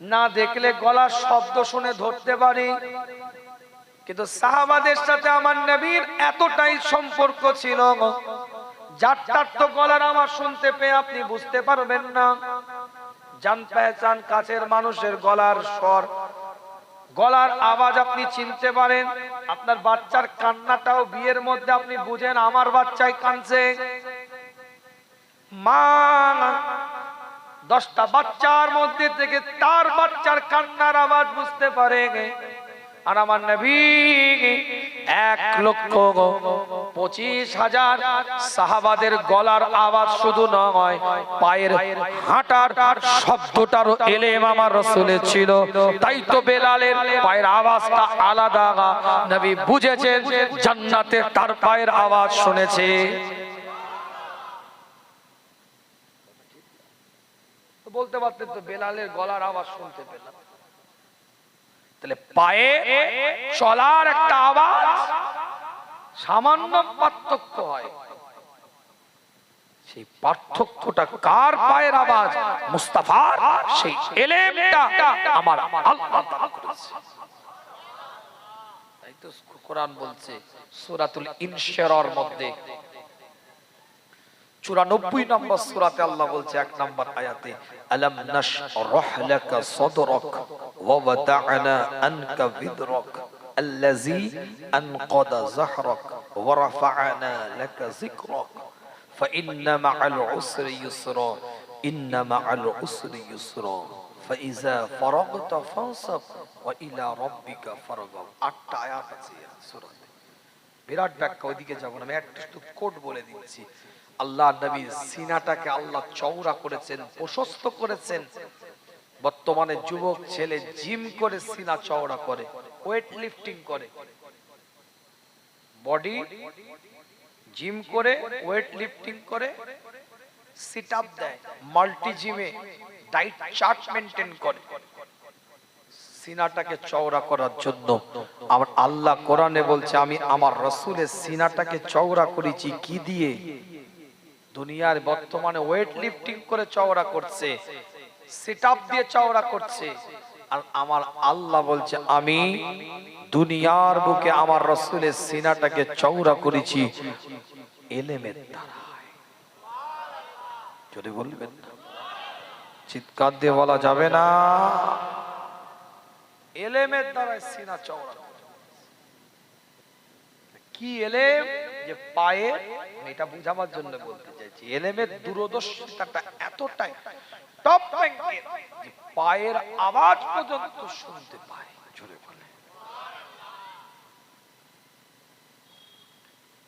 না দেখলে গলার শব্দ শুনে ধরতে পারি, কিন্তু সাহাবাদের সাথে আমার নবীর এতটাই সম্পর্ক ছিল, যার তার তো গলার আওয়াজ শুনতে পেয়ে আপনি বুঝতে পারবেন না। জান পেহচান কাছের মানুষের গলার স্বর, গলার আওয়াজ আপনি চিনতে পারেন। আপনার বাচ্চার কান্নাটাও বিয়ের মধ্যে আপনি বুঝেন আমার বাচ্চাই কাঁদছে। মা 10টা বাচ্চার মধ্যে থেকে তার বাচ্চার কান্নার আওয়াজ বুঝতে পারে। আর আমার নবী 1,25,000 সাহাবাদের গলার আওয়াজ শুধু নয়, পায়ের হাঁটার শব্দটারও এলেম আমার রাসূলের ছিল। তাই তো বেলালের পায়ের আওয়াজটা আলাদা, নবী বুঝেছেন জান্নাতে তার পায়ের আওয়াজ শুনেছে। বলতে পারতেন তো বেলালের গলার আওয়াজ শুনতে পেলাম, তাহলে পায়ে চলার একটা আওয়াজ সামান্য পার্থক্য হয়। সেই পার্থক্যটা কার পায়ের আওয়াজ? মুস্তাফার। সেই এলেমটা আমার আল্লাহ দান করেছে। তাই তো কোরআন বলছে সূরাতুল ইনশিরার মধ্যে 94 নম্বর সূরাতে আল্লাহ বলছে 1 নম্বর আয়াতে, আলাম নাশরাহ লাকা সাদরাক ওয়া ওয়াদা'না আনকা বিদরাক আল্লাযী আনকাদা যাহরাক ওয়া রাফা'না লাকা যিকরাক ফাইন্না মা'আল উসরি ইউসরা ইন্না মা'আল উসরি ইউসরা ফাইযা ফারাগতা ফানসাব ওয়া ইলা রাব্বিকা ফারগাব। 8টা আয়াত আছে সূরাতে, বিরাট ব্যাখ্যা, ওইদিকে যাব না, আমি একটা শুধু কোড বলে দিচ্ছি। আল্লাহ নবীর সিনাটাকে আল্লাহ চওড়া করেছেন, প্রশস্ত করেছেন। বর্তমানে যুবক ছেলে জিম করে সিনা চওড়া করে, ওয়েট লিফটিং করে, বডি জিম করে, ওয়েট লিফটিং করে, সিট আপ দেয়, মাল্টি জিমে ডায়েট চার্ট মেইনটেইন করে সিনাটাকে চওড়া করার জন্য। আমার আল্লাহ কোরআনে বলছে আমি আমার রাসূলের সিনাটাকে চওড়া করেছি কি দিয়ে? দুনিয়ার বর্তমানে ওয়েট লিফটিং করে চওড়া করছে, সিট আপ দিয়ে চওড়া করছে, আর আমার আল্লাহ বলছে আমি দুনিয়ার বুকে আমার রাসূলের সিনাটাকে চওড়া করেছি ইলমের দ্বারা। যদি বলবেন চিৎকার দিয়ে বলা যাবে না। এলেমের দ্বারা সিনা চওড়া। কি এলেম? যে পায়ে, এটা বুঝাবার জন্য বলতে চাইছি, এলেমের দূরদর্শিতাটা এতটাই টপ র্যাঙ্কের যে পায়ের আওয়াজ পর্যন্ত শুনতে পায়। জোরে বলে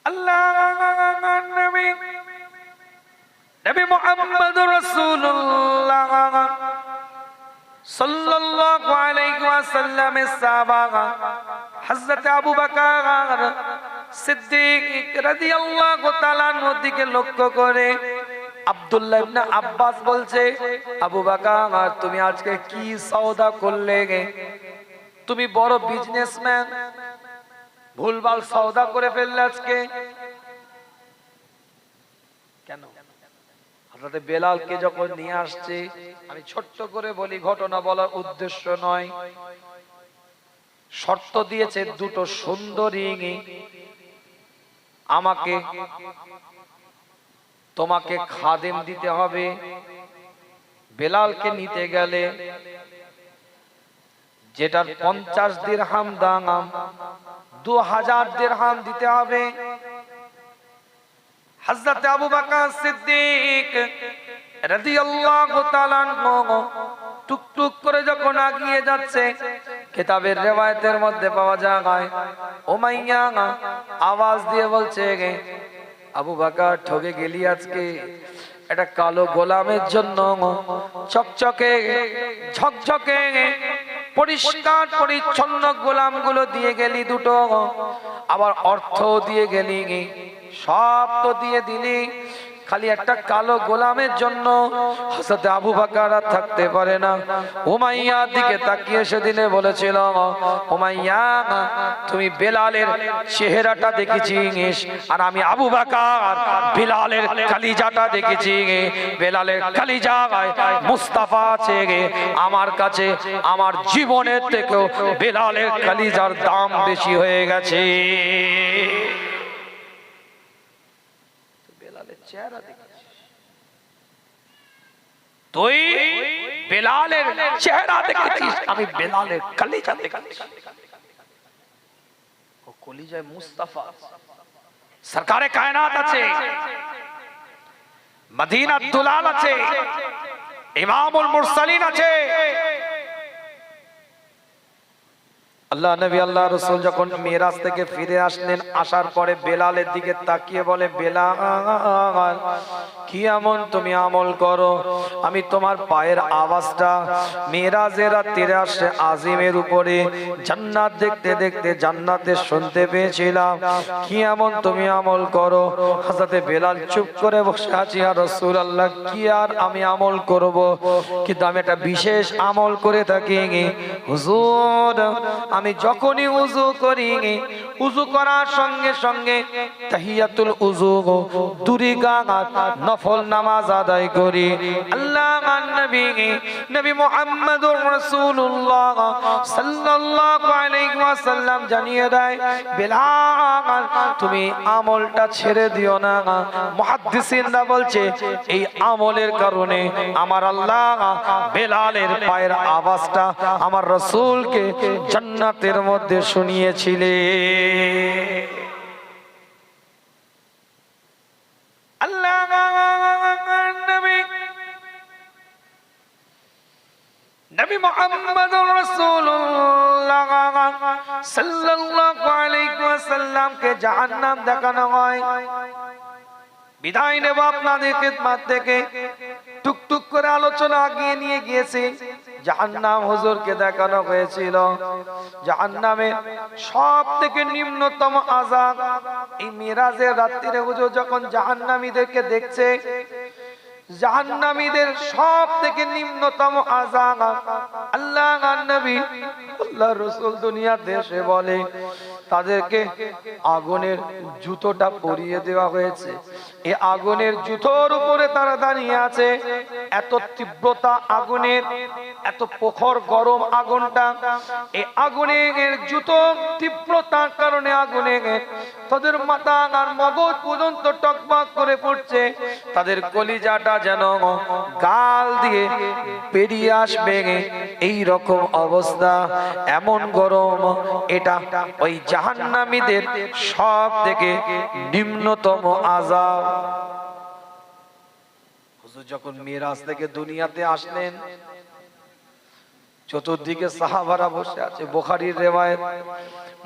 আল্লাহ। নবী মুহাম্মদুর রাসূলুল্লাহ সাল্লাল্লাহু আলাইহি ওয়াসাল্লামের সাহাবা হযরত আবু বকর সিদ্দিক রাদিয়াল্লাহু তাআলা নদিকে লক্ষ্য করে আব্দুল্লাহ ইবনে আব্বাস বলছে, আবু বকর তুমি আজকে কি সওদা করলে গে? তুমি বড় বিজনেসম্যান, ভুলভাল সওদা করে ফেললে আজকে কেন? হযরত বেলালকে যখন নিয়ে আসছে, আমি ছোট্ট করে বলি, ঘটনা বলার উদ্দেশ্য নয়, শর্ত দিয়েছে দুটো সুন্দরী আমাকে তোমাকে খাদেম দিতে হবে। বেলালকে নিতে গেলে যেটার 50 দিরহাম দাম 2000 দিরহাম দিতে হবে। হযরত আবু বকর সিদ্দিক রাদিয়াল্লাহু তাআলা টুকটুক করে যখন এগিয়ে যাচ্ছে, কিতাবের riwayতের মধ্যে পাওয়া যায় উমাইয়া আওয়াজ দিয়ে বলছে, আবু বকর ঠকে গেলি আজকে। এটা কালো গোলামের জন্য চকচকে ঝকঝকে পরিষ্কার পরিচ্ছন্ন গোলামগুলো দিয়ে গেলি দুটো, আবার অর্থ দিয়ে গেলি, সব তো দিয়ে দিলি, খালি একটা কালো গোলামের জন্য। হযরত আবু বকর থাকতে পারে না, উমাইয়ার দিকে তাকিয়ে সেদিনে বলেছিল, উমাইয়া তুমি বেলালের চেহারাটা দেখেছিস, আর আমি আবু বকর বেলালের কলিজাটা দেখেছি। বেলালের কলিজায় মুস্তাফা আছে, আমার কাছে আমার জীবনের থেকেও বেলালের কলিজার দাম বেশি হয়ে গেছে। চেহারা দেখেছিস তুই, বেলালের চেহারা দেখেছিস, আমি বেলালের কলিজা দেখেছি। ও কলিজায় মুস্তাফা সরকারে কায়নাত আছে, মদিনাত দুলাল আছে, ইমামুল মুরসালিন আছে। আল্লাহ নবী আল্লাহ রাসূল যখন মিরাজ থেকে ফিরে আসলেন, আসার পরে বেলালের দিকে তাকিয়ে বলে, বেলাল কি এমন তুমি আমল করো? আমি তোমার পায়ের আওয়াজটা মিরাজের রাতে আসে আজিমের উপরে জান্নাত দেখতে দেখতে জান্নাতে শুনতে পেয়েছিলাম, কি এমন তুমি আমল করো? হযরতে বেলাল চুপ করে বসে আছে, ইয়া রাসূলুল্লাহ কি আর আমি আমল করব? কিন্তু আমি একটা বিশেষ আমল করে থাকি হুজুর। আমি যখনই উযু করি, উযু করার সঙ্গে সঙ্গে তাহিয়াতুল উযু দুই রাকাত নফল নামাজ আদায় করি। আল্লাহর নবী মুহাম্মদুর রাসূলুল্লাহ সাল্লাল্লাহু আলাইহি ওয়াসাল্লাম জানিয়ে দেয়, বেলাল তুমি আমলটা ছেড়ে দিও না। মুহাদ্দিসিনরা বলছে এই আমলের কারণে আমার আল্লাহ বেলালের পায়ের আওয়াজটা আমার রাসূলকে জান্নাতের মধ্যে শুনিয়েছিলেন। নবী মুহাম্মদুর রাসূলুল্লাহ সাল্লাল্লাহু আলাইহি ওয়াসাল্লামকে জাহান্নাম দেখানো হয়। বিদায় নেব আপনাদের খিদমত থেকে। টুকটুক করে আলোচনা আগিয়ে নিয়ে গিয়েছে। জাহান্নাম হুজুরকে দেখানো হয়েছিল। জাহান্নামে সব থেকে নিম্নতম আযাব এই মিরাজের রাত্রিরে হুজুর যখন জাহান্নামীদেরকে দেখছে, জাহান্নামীদের সব থেকে নিম্নতম আযাব আল্লাহর নবী আল্লাহর রাসূল দুনিয়াতে এসে বলে তাদেরকে আগুনের জুতোটা পরিয়ে দেওয়া হয়েছে। এই আগুনের জুতোর উপরে তারা দাঁড়িয়ে আছে। এত তীব্রতা আগুনের, এত প্রখর গরম আগুনটা, এই আগুনের জুতো তীব্রতার কারণে আগুনের তাদের মাথা আর মগজ পর্যন্ত টকবক করে পড়ছে। তাদের কলিজাটা যেন গাল দিয়ে বেরিয়ে আসবে, এই রকম অবস্থা, এমন গরম। এটা ওই জাহান্নামীদের সব থেকে নিম্নতম আযাব। হুজুর যখন মিরাজ থেকে দুনিয়াতে আসলেন, চতুর্দিকে সাহাবারা বসে আছে, বুখারীর রিওয়ায়াত,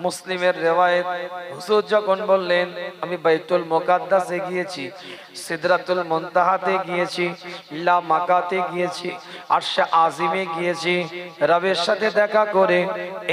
মুসলিমের রিওয়ায়াত। হুজুর যখন বললেন আমি বাইতুল মুকাদ্দাসে গিয়েছি, সিদরাতুল মুনতাহাতে গিয়েছি, লা মাকাতে গিয়েছি, আরশে আজিমে গিয়েছি, রবের সাথে দেখা করে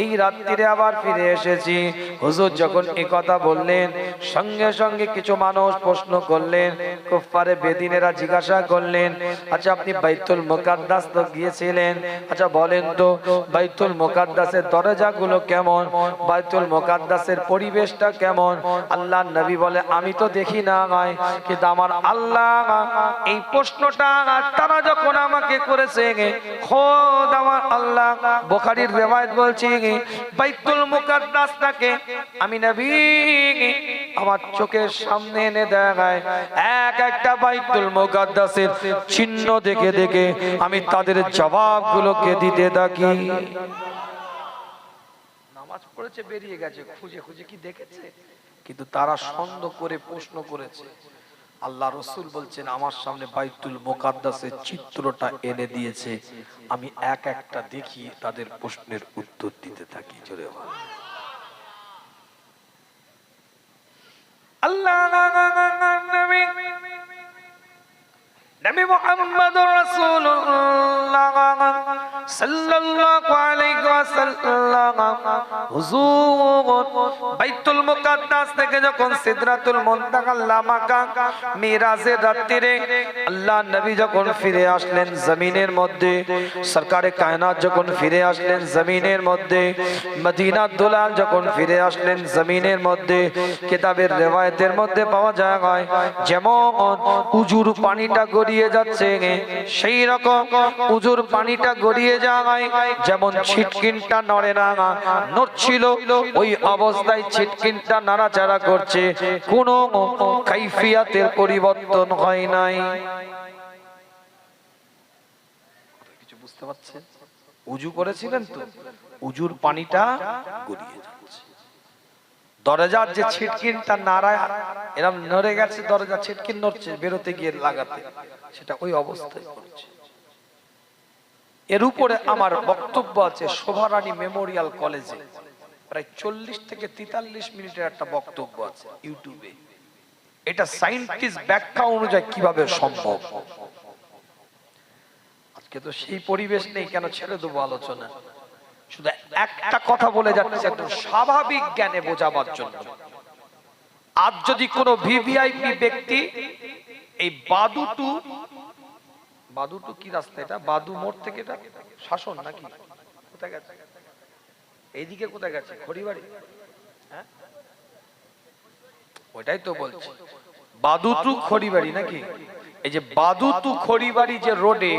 এই রাত্রিরে আবার ফিরে এসেছি। হুজুর যখন এই কথা বললেন, সঙ্গে সঙ্গে কিছু মানুষ প্রশ্ন করলেন, কুফারে বেদিনেরা জিজ্ঞাসা করলেন, আচ্ছা আপনি বাইতুল মুকাদ্দাস তো গিয়েছিলেন, আচ্ছা বলেন তো বাইতুল মুকাদ্দাসের দরজাগুলো কেমন, বাইতুল মুকাদ্দাসের পরিবেশটা কেমন? আল্লাহর নবী বলে আমি তো দেখি না, কিন্তু আমার আল্লাহ এই প্রশ্নটা তারা যখন আমাকে করেছে, খোদ আমার আল্লাহ, বুখারীর রিওয়ায়াত বলছি, বাইতুল মুকাদ্দাসটাকে আমি নবী আমার চোখের সামনে এনে দেখায়, এক একটা বাইতুল মুকাদ্দাসের চিহ্ন দেখে দেখে আমি তাদের জবাবগুলোকে দিতে থাকি। নামাজ পড়েছে, বেরিয়ে গেছে, খুঁজে খুঁজে কি দেখেছে, কিন্তু তারা সন্দেহ করে প্রশ্ন করেছে। আল্লাহ রাসূল বলছেন আমার সামনে বাইতুল মুকাদ্দাসের চিত্রটা এনে দিয়েছে, আমি এক একটা দেখি তাদের প্রশ্নের উত্তর দিতে থাকি। জোরে বল আল্লাহ। নবী মুহাম্মদুর রাসূলুল্লাহ সাল্লাল্লাহু আলাইহি ওয়াসাল্লাম হুজুর বাইতুল মুকাদ্দাস থেকে যখন সিদরাতুল মুনতাহা লামাকা মিরাজের রাত্রিরে আল্লাহ নবী যখন ফিরে আসলেন জমিনের মধ্যে, সরকারে কায়নাত যখন ফিরে আসলেন জমিনের মধ্যে, মদিনা দুলাল যখন ফিরে আসলেন জমিনের মধ্যে, কিতাবের রিওয়ায়াতের মধ্যে পাওয়া যায় যেমন উজুর পানিটা গড়িয়ে যাচ্ছে, সেই রকম উজুর পানিটা গড়িয়ে যায়, যেমন ছিটকিনটা নড়ে না, নড়ছিল ওই অবস্থায় ছিটকিনটা নাড়াচাড়া করছে, কোনো কাইফিয়াতের পরিবর্তন হয় নাই। কিছু বুঝতে পারছেন? উজু করেছিলেন তো, উজুর পানিটা গড়িয়ে যাচ্ছে। দরজার যে ছিটকিনটা নাড়ায় এরকম নড়ে গেছে, দরজা ছিটকিন নড়ছে বেরোতে গিয়ে লাগাতে, সেটা ওই অবস্থায় করছে। এর উপরে আমার বক্তব্য আছে শোভারানী মেমোরিয়াল কলেজে, প্রায় 40 থেকে 43 মিনিটের একটা বক্তব্য আছে ইউটিউবে। এটা সায়েন্টিস্ট ব্যাখ্যা অনুযায়ী কিভাবে সম্ভব। আজকে তো সেই পরিবেশ নেই, কেন ছেড়ে দেবো আলোচনা, শুধু একটা কথা বলে যাচ্ছে একদম স্বাভাবিক জ্ঞানে বোঝাবার জন্য। আজ যদি কোনো ভিভিআইপি ব্যক্তি এই বাদুটু কি রাস্তা, এটা বাদু মোড় থেকে এটা শাসন নাকি কোথায় গেছে, এইদিকে কোথায় গেছে, খড়িবাড়ি, হ্যাঁ ওইটাই তো বলছি, বাদুটু খড়িবাড়ি নাকি। এই যে বাদুটু খড়িবাড়ি যে রোডে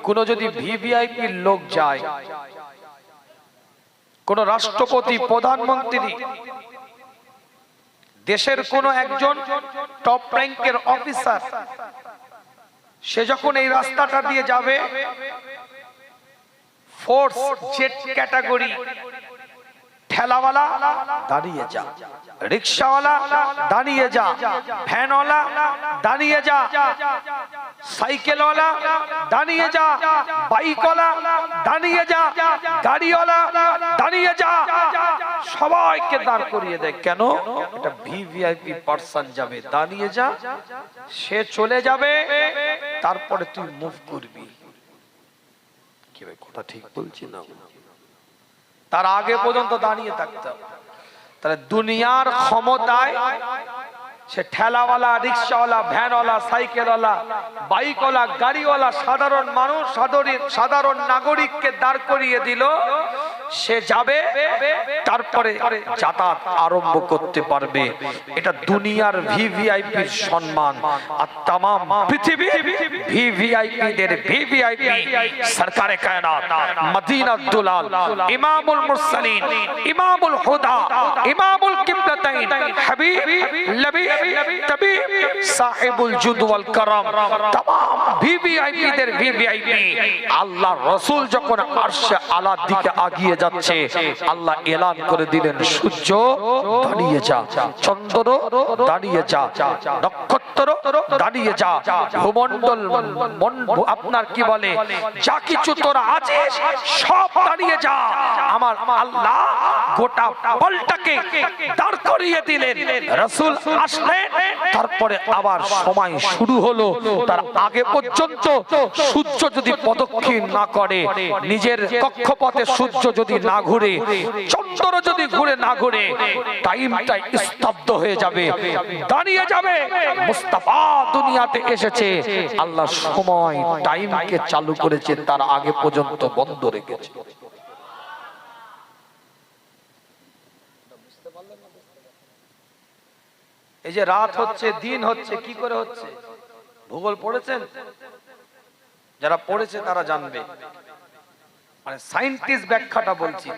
কোনো যদি ভিভিআইপি লোক যায়, কোন রাষ্ট্রপতি, প্রধানমন্ত্রী, দেশের কোন একজন টপ র্যাঙ্কের অফিসার, সে যখন এই রাস্তাটা দিয়ে যাবে, ফোর্স জেট ক্যাটাগরি ঠেলাওয়ালা দাঁড়িয়ে যা, রিকশাওয়ালা দাঁড়িয়ে যা, ভ্যানওয়ালা দাঁড়িয়ে যা, সাইকেলওয়ালা দাঁড়িয়ে যা, বাইকওয়ালা দাঁড়িয়ে যা, গাড়িওয়ালা দাঁড়িয়ে যা, সবাইকে দাঁড় করিয়ে দেয়। কেন? এটা ভিভিআইপি পারসন যাবে, দাঁড়িয়ে যা, সে চলে যাবে, তারপরে তুই মুভ করবি। কি ভাই কথা ঠিক বলছি না? তার আগে পর্যন্ত দাঁড়িয়ে থাকতে হবে। তাহলে দুনিয়ার ক্ষমতায় সে ঠেলাওয়ালা, রিকশাওয়ালা, ভ্যানওয়ালা, সাইকেলওয়ালা, বাইকওয়ালা, গাড়িওয়ালা, সাধারণ মানুষ, সাধারণ নাগরিককে দাঁড় করিয়ে দিল। সে যাবে, তারপরে যাতায়াত আরম্ভ করতে পারবে। এটা দুনিয়ার ভিভিআইপির সম্মান। আর তামাম পৃথিবী ভিভিআইপিদের ভিভিআইপি সরকারে কায়নাত, মদিনাত দুলাল, ইমামুল মুরসালিন, ইমামুল হুদা, ইমামুল কিবলাতাইন, হাবিব লবিব তবিব, সাহিবুল জুদ ওয়াল করম, তামাম ভিভিআইপিদের ভিভিআইপি। আল্লাহ রাসূল যখন আরশে আলার দিকে আগিয়ে যাচ্ছে, আল্লাহ এলান করে দিলেন, সূর্য দাঁড়িয়ে যা, চন্দ্র দাঁড়িয়ে যা, নক্ষত্র দাঁড়িয়ে যা, ভূমণ্ডল আপনার কি বলে যা কিছু তোরা আছিস সব দাঁড়িয়ে যা। আমার আল্লাহ গোটা বলটাকে দাঁড় করিয়ে দিলেন। রাসূল আসলেন, তারপরে আবার সময় শুরু হলো। তার আগে পর্যন্ত সূর্য যদি প্রদক্ষিণ না করে, নিজের কক্ষপথে সূর্য যদি না ঘুরে, চন্দ্র যদি ঘুরে না ঘুরে, টাইমটা স্তব্ধ হয়ে যাবে, দাঁড়িয়ে যাবে। মুস্তাফা দুনিয়াতে এসেছে, আল্লাহ সময় টাইমকে চালু করেছে, তার আগে পর্যন্ত বন্ধ রেখেছে। এই যে রাত হচ্ছে, দিন হচ্ছে, কি করে হচ্ছে? ভূগোল পড়েছেন? যারা পড়েছে তারা জানবে, মানে সায়েন্টিস্ট ব্যাখ্যাটা বলছি।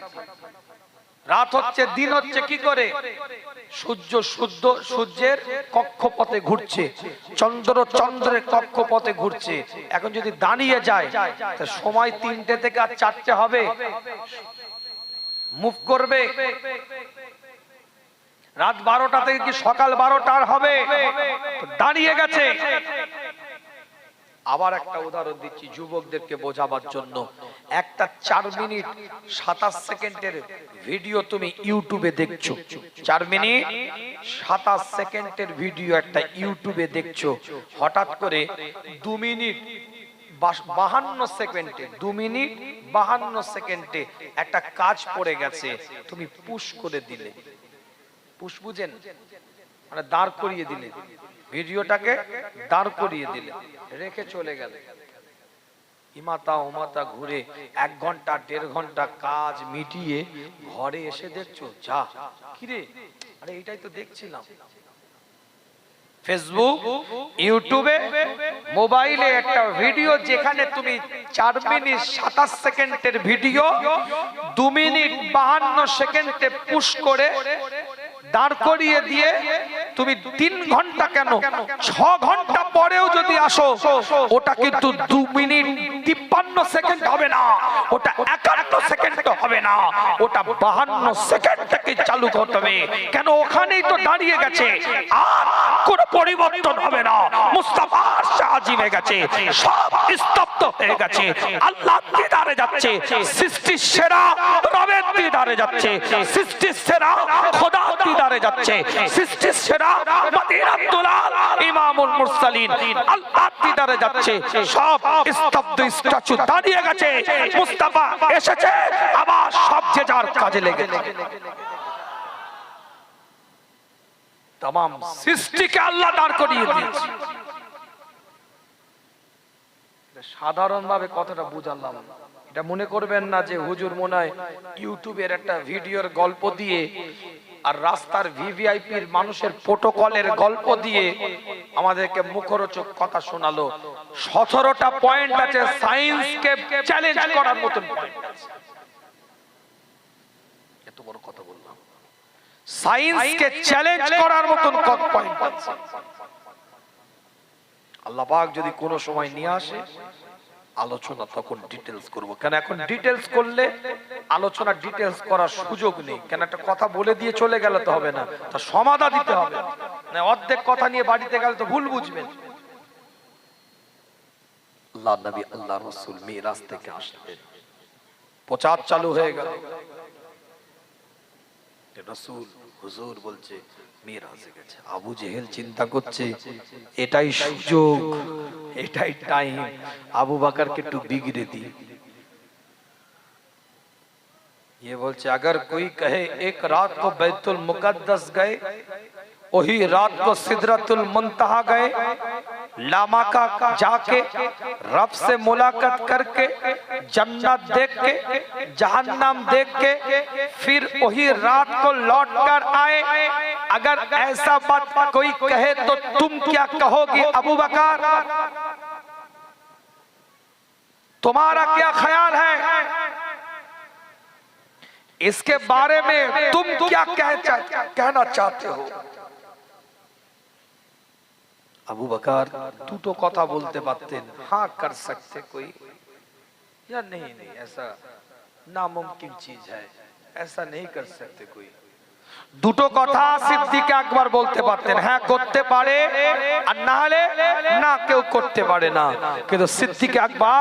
রাত হচ্ছে, দিন হচ্ছে কি করে? সূর্যের কক্ষপথে ঘুরছে, চন্দ্র চন্দ্রের কক্ষপথে ঘুরছে। এখন যদি দাঁড়িয়ে যায়, সময় 3টে থেকে আর 4টে হবে, মুভ করবে। রাত 12টা থেকে কি সকাল 12টা হবে? দাঁড়িয়ে গেছে। আবার একটা উদাহরণ দিচ্ছি যুবকদেরকে বোঝাবার জন্য। একটা 4 মিনিট 27 সেকেন্ডের ভিডিও তুমি ইউটিউবে দেখছো, 4 মিনিট 27 সেকেন্ডের ভিডিও একটা ইউটিউবে দেখছো, হঠাৎ করে 2 মিনিট 52 সেকেন্ডে, 2 মিনিট 52 সেকেন্ডে একটা কাজ পড়ে গেছে, তুমি পুশ করে দিলে। পুশ বুঝেন? মানে দাঁড় করিয়ে দিলে, ভিডিওটাকে দাঁড় করিয়ে দিলে, রেখে চলে গেলে। ইমাতা ওমাতা ঘুরে 1 ঘন্টা 1.5 ঘন্টা কাজ মিটিয়ে ঘরে এসে দেখছো, যা কিরে, আরে এটাই তো দেখছিলাম। ফেসবুক, ইউটিউবে, মোবাইলে একটা ভিডিও, যেখানে তুমি 4 মিনিট 27 সেকেন্ডের ভিডিও 2 মিনিট 52 সেকেন্ডে পুশ করে দাঁড় করিয়ে দিয়ে তুমি 3 ঘন্টা কেন 6 ঘন্টা পরেও যদি আসো, ওটা কিন্তু 2 মিনিট 53 সেকেন্ড হবে না, ওটা 51 সেকেন্ড হবে না, ওটা 52 সেকেন্ড থেকে চালু করতে হবে। কেন? ওখানেই তো দাঁড়িয়ে গেছে, আর কোনো পরিবর্তন হবে না। মুস্তাফা সাজিমে গেছে, সব স্তব্ধ হয়ে গেছে। আল্লাহ দিদারে যাচ্ছে, সৃষ্টির সেরা রবের দিদারে যাচ্ছে, সৃষ্টির সেরা খোদা দিদারে যাচ্ছে, সৃষ্টির সেরা মদিনাত দুলাল ইমামুল মুরসালিন আল্লাহ দিদারে যাচ্ছে। সব স্তব্ধ, স্ট্যাচু দাঁড়িয়ে গেছে। মুস্তাফা এসেছে, আবার সব যে যার কাজে লেগেছে। तमाम সৃষ্টিকে আল্লাহ দাঁড় করিয়ে দিয়েছে। সাধারণভাবে কথাটা বুঝালাম, এটা মনে করবেন না যে হুজুর মনে হয় ইউটিউবের একটা ভিডিওর গল্প দিয়ে আর রাস্তার ভিভিআইপির মানুষের প্রোটোকলের গল্প দিয়ে আমাদেরকে মুখরোচক কথা শোনালো। 17টা পয়েন্ট আছে সায়েন্সকে চ্যালেঞ্জ করার মতন পয়েন্ট আছে। এত বড় কথা বললাম, সায়েন্সকে চ্যালেঞ্জ করার মতন পয়েন্ট আছে। আল্লাহ পাক যদি কোনো সময় নিয়ে আসে আলোচনা, তখন ডিটেইলস করব। কেন এখন ডিটেইলস করলে আলোচনা ডিটেইলস করার সুযোগ নেই। কেন একটা কথা বলে দিয়ে চলে গেলে তো হবে না, তার সমাধান দিতে হবে। না অর্ধেক কথা নিয়ে বাড়িতে গেলে তো ভুল বুঝবেন। আল্লাহ নবী আল্লাহ রাসূল মিরাজ থেকে আসলেন, প্রচার চালু হয়ে গেল। রাসূল হুজুর বলছে মিরাজে গেছে। আবু জেহেল চিন্তা করছে এটাই সুযোগ, এটাই টাইম, আবু বকরকে একটু বিগড়ে দি। ये बोलছে अगर कोई कहे एक रात को बैतुल मुकद्दस गए, वही रात को सिदरतुल मुंतहा गए, लामा का जाके रब से मुलाकात करके जन्नत देख के जहन्नम देख के फिर वही रात को लौट कर आए। अगर ऐसा बात कोई कहे तो तुम क्या कहोगी अबू बकर? तुम्हारा क्या ख्याल है? इसके बारे में तुम क्या कहना चाहते हो? अबू बकर দুটো কথা বলতে পারতেন, हाँ कर सकते कोई या नहीं, नहीं ऐसा नामुमकिन चीज है, ऐसा नहीं कर सकते कोई। দুটো কথা সিদ্দিক আকবর বলতে পারতেন, হ্যাঁ করতে পারে আর না হলে না কেউ করতে পারে না। কিন্তু সিদ্দিক আকবর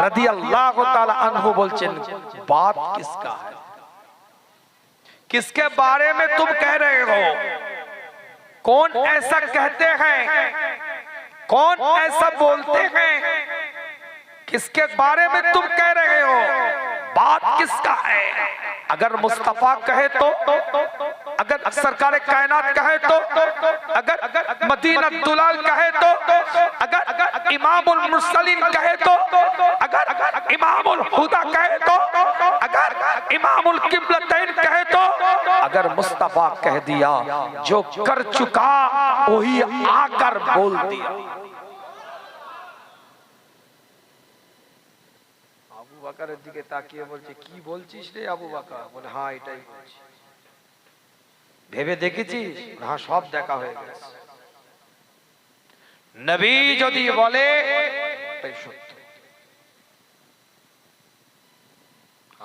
রাদিয়াল্লাহু তাআলা আনহু বলছেন बात किसका है, किसके बारे में तुम कह रहे हो? कौन ऐसा कहते हैं, कौन ऐसा बोलते हैं, किसके बारे में तुम कह रहे हो? बात किसका है? अगर मुस्तफा कहे तो, अगर सरकार कायनात कहे तो, अगर मदीना दुलाल कहे तो, अगर इमामुल मुरसलीन कहे तो, अगर इमामुल हुदा कहे तो, अगर इमामुल किबलतैन कहे तो, अगर मुस्तफा कह दिया जो कर चुका वही आकर बोल दिया। আবু বকরের দিকে তাকিয়ে বলছে কি বলছিস রে আবু বকর? বলে হ্যাঁ এটাই বলছি। ভেবে দেখেছিস? হ্যাঁ সব দেখা হয়ে গেছে। নবী যদি বলে তাই সত্য।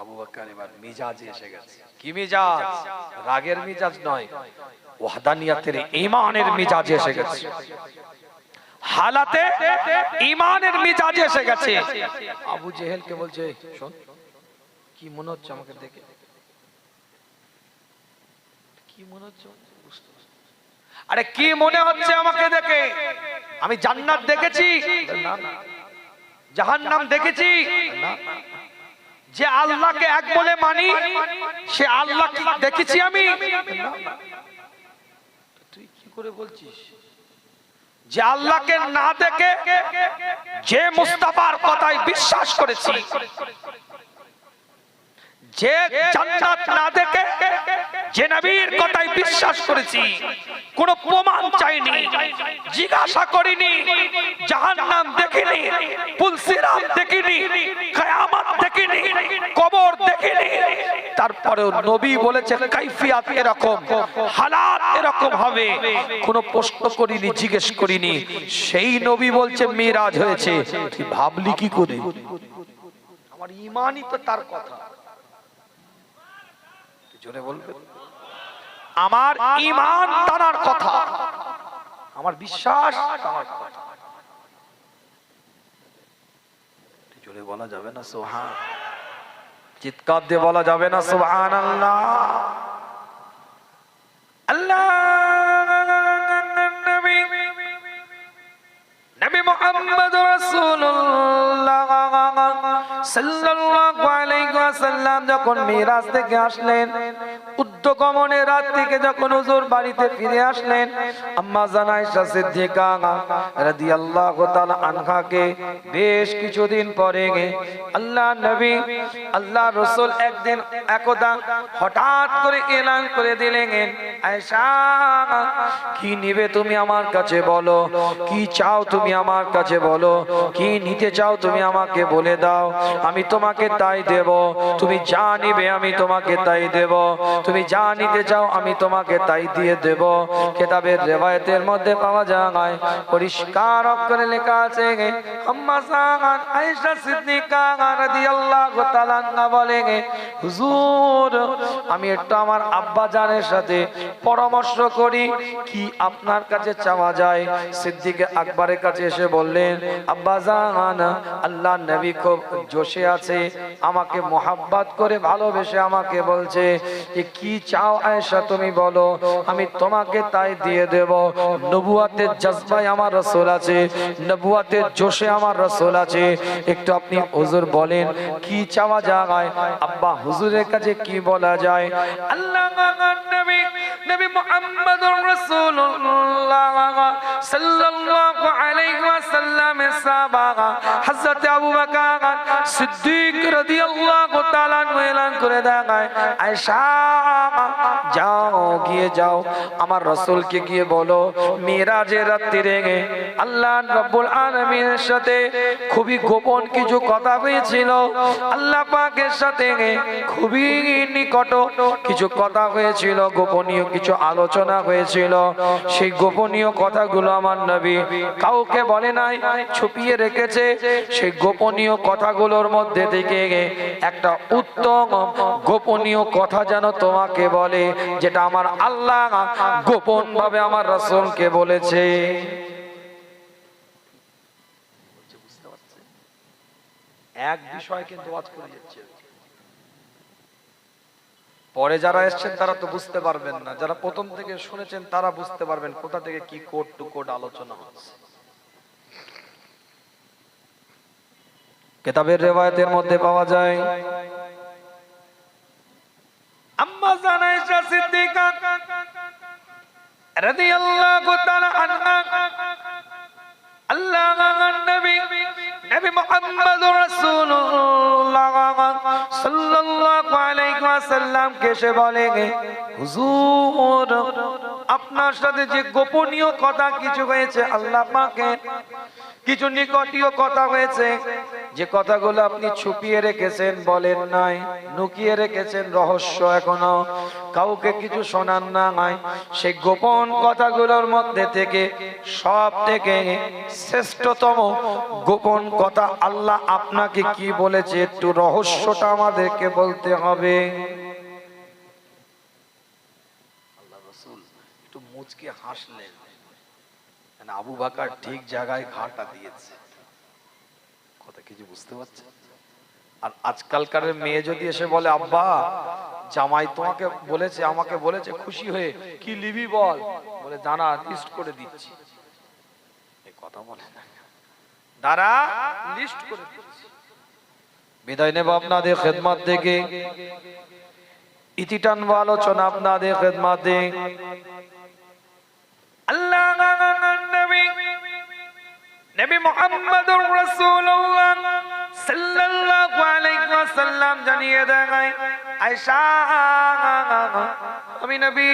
আবু বকর এবার মিজাজে এসে গেছে। কি মিজাজ? রাগের মিজাজ নয়, ওয়াহদানিয়াতের ঈমানের মিজাজে এসে গেছে, হালাতে ঈমানের মিজাজে এসে গেছে। আবু জেহেলকে বলছে শোন, কি মনে হচ্ছে আমাকে দেখে? কি মনে হচ্ছে? আরে কি মনে হচ্ছে আমাকে দেখে? আমি জান্নাত দেখেছি না, জাহান্নাম দেখেছি না, যে আল্লাহকে এক বলে মানি সে আল্লাহ কি দেখেছি আমি? তুই কি করে বলছিস? যে আল্লাহকে না দেখে যে মুস্তাফার কথায় বিশ্বাস করেছি, যে জান্নাত না দেখে যে নবীর কথায় বিশ্বাস করেছি, কোন প্রমাণ চাইনি, জিজ্ঞাসা করিনি, জাহান্নাম দেখিনি, পুলসিরাত দেখিনি, কিয়ামত দেখিনি, কবর দেখিনি, তারপরেও নবী বলেছে কাইফিয়াত এরকম, হালাত এরকম হবে, কোন প্রশ্ন করিনি, জিজ্ঞেস করিনি, সেই নবী বলছে মিরাজ হয়েছে। তুই ভাবলি কি করে? আমার ঈমানই তো তার কথা। জোরে বলবে, আমার ঈমান তার কথা, আমার বিশ্বাস তার কথা। জোরে বলা যাবে না সুবহান? চিৎকার দিয়ে বলা যাবে না সুবহানাল্লাহ? আল্লাহ নবী মুহাম্মদ রাসূলুল্লাহ সাল্লাল্লাহু আলাইহি ওয়াসাল্লাম যখন মিরাজ থেকে আসলেন, উদ্যগমনের রাত থেকে যখন হুজুর বাড়িতে ফিরে আসলেন, আম্মা জান আয়েশা সিদ্দিকা রাদিয়াল্লাহু তাআলা আনহাকে বেশ কিছুদিন পরে আল্লাহ নবী আল্লাহ রাসূল একদিন একদা হঠাৎ করে এলান করে দিলেন, আয়েশা কি নিবে তুমি আমার কাছে বলো, কি চাও তুমি আমার কাছে বলো, কি নিতে চাও তুমি আমাকে বলে দাও, আমি তোমাকে তাই দেব। তুমি যা নিবে আমি তোমাকে তাই দেব, তুমি যা নিতে চাও আমি তোমাকে তাই দিয়ে দেব। কিতাবের রিওয়ায়াতের মধ্যে পাওয়া যায়, পরিষ্কার অক্ষরে লেখা আছে, আম্মা জান আয়েশা সিদ্দিকা রাদিয়াল্লাহু তাআলা আনহা বলেন, হুজুর আমি একটু আমার আব্বা জানের সাথে পরামর্শ করি, কি আপনার কাছে চাওয়া যায়। সিদ্দিক আকবরের কাছে এসে বললেন, আব্বা জান আল্লাহর নবী খুব জোশে আছে, আমাকে মোহাব্বত করে ভালোবেসে আমাকে বলছে যে কি চাও আয়েশা তুমি বলো, আমি তোমাকে তাই দিয়ে দেব। নবুয়াতের জজবায় আমার রাসূল আছে, নবুয়াতের জোশে আমার রাসূল আছে, একটু আপনি হুজুর বলেন কি চাওয়া যায়। আব্বা হুজুরের কাছে কি বলা যায়? আল্লাহর নবী নবী মুহাম্মদুর রাসূলুল্লাহ সাল্লাল্লাহু আলাইহি ওয়াসাল্লামের সাহাবা হযরত আবু বকর সিদ্দিক রাদিয়াল্লাহু তাআলা এলান করে দেয়, আয়েশা যাও গিয়ে যাও আমার রাসূলকে গিয়ে বলো মিরাজের রাত্রিরে আল্লাহ রাব্বুল আলামিনের সাথে খুবই গোপন কিছু কথা হয়েছিল, আল্লাহ পাকের সাথে খুবই নিকট কিছু কথা হয়েছিল, গোপনীয় কিছু আলোচনা হয়েছিল। সেই গোপনীয় কথাগুলো আমার নবী কাউকে বলে নাই, ছুপিয়ে রেখেছে। সেই গোপনীয় কথাগুলোর মধ্যে থেকে একটা উত্তম গোপনীয় কথা যেন তোমাকে বলে, যেটা আমার আল্লাহ গোপন ভাবে আমার রাসূলকে বলেছে। এক বিষয় কিন্তু ওয়াজ করে যাচ্ছে, পরে যারা এসেছেন তারা তো বুঝতে পারবেন না, যারা প্রথম থেকে শুনেছেন তারা বুঝতে পারবেন কোথা থেকে কি কোড টু কোড আলোচনা হচ্ছে। কিতাবের রিওয়ায়াতের মধ্যে পাওয়া যায় আম্মা জানা আয়েশা সিদ্দিকা রাদিয়াল্লাহু তাআলা আনহা আল্লাহর নবী নবী মুহাম্মদুর রাসূলুল্লাহ সাল্লাল্লাহু আলাইহি ওয়াসাল্লাম কে সে বলে, হুজুর আপনার সাথে যে গোপনীয় কথা কিছু হয়েছে, আল্লাহ পাকের কিছু নিকটীয় কথা হয়েছে, যে কথাগুলো আপনি ছুপিয়ে রেখেছেন, বলেন নাই, লুকিয়ে রেখেছেন, রহস্য এখনো কাউকে কিছু শোনান নাই, সেই গোপন কথাগুলোর মধ্যে থেকে সব থেকে শ্রেষ্ঠতম গোপন কথা আল্লাহ আপনাকে কি বলেছে, একটু রহস্যটা আমাদেরকে বলতে হবে। আল্লাহ রাসূল একটু মুচকে হাসলেন, আবু বকর ঠিক জায়গায় ঘাটা দিয়েছে, কথা কিছু বুঝতে পারছেন? আর আজকালকার মেয়ে যদি এসে বলে, আব্বা জামাই তোমাকে বলেছে, আমাকে বলেছে, খুশি হয়ে কি লিবি বল, বলে দাঁড়া লিস্ট করে দিচ্ছি, এই কথা বলে না, দাঁড়া লিস্ট করে দিচ্ছি। বিদায় নেব আপনাদের খেদমত থেকে, ইতি টানবো আলোচনা আপনাদের খেদমতে। আল্লাহ নবী মুহাম্মদুর রাসূলুল্লাহ সাল্লাল্লাহু আলাইহি ওয়াসাল্লাম জানিয়ে দেন, আয়েশা আমি নবী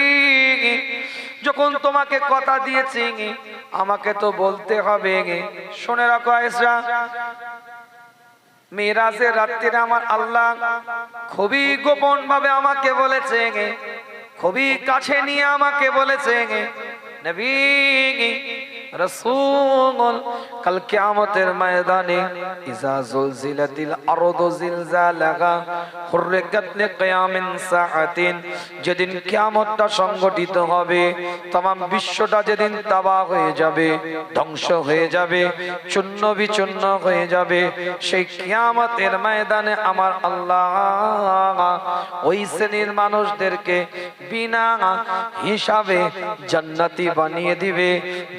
যখন তোমাকে কথা দিয়েছি আমাকে তো বলতে হবে, শুনে রাখো আয়েশা, মিরাজের রাত্রিরে আমার আল্লাহ খুবই গোপন ভাবে আমাকে বলেছে, খুবই কাছে নিয়ে আমাকে বলেছে, নবী রাসূল কাল কিয়ামতের ময়দানে ইজা জুলজিলাতিল আরদু জিলজালাহা হুররিকাত লিকিয়ামিন সাআতিন, যেদিন কিয়ামতটা সংগঠিত হবে, तमाम বিশ্বটা যেদিন তাবাহ হয়ে যাবে, ধ্বংস হয়ে যাবে, চূর্ণ বিচূর্ণ হয়ে যাবে, সেই কিয়ামতের ময়দানে আমার আল্লাহ ওই শ্রেণীর মানুষদেরকে বিনা হিসাবে জান্নাতি বানিয়ে দিবে,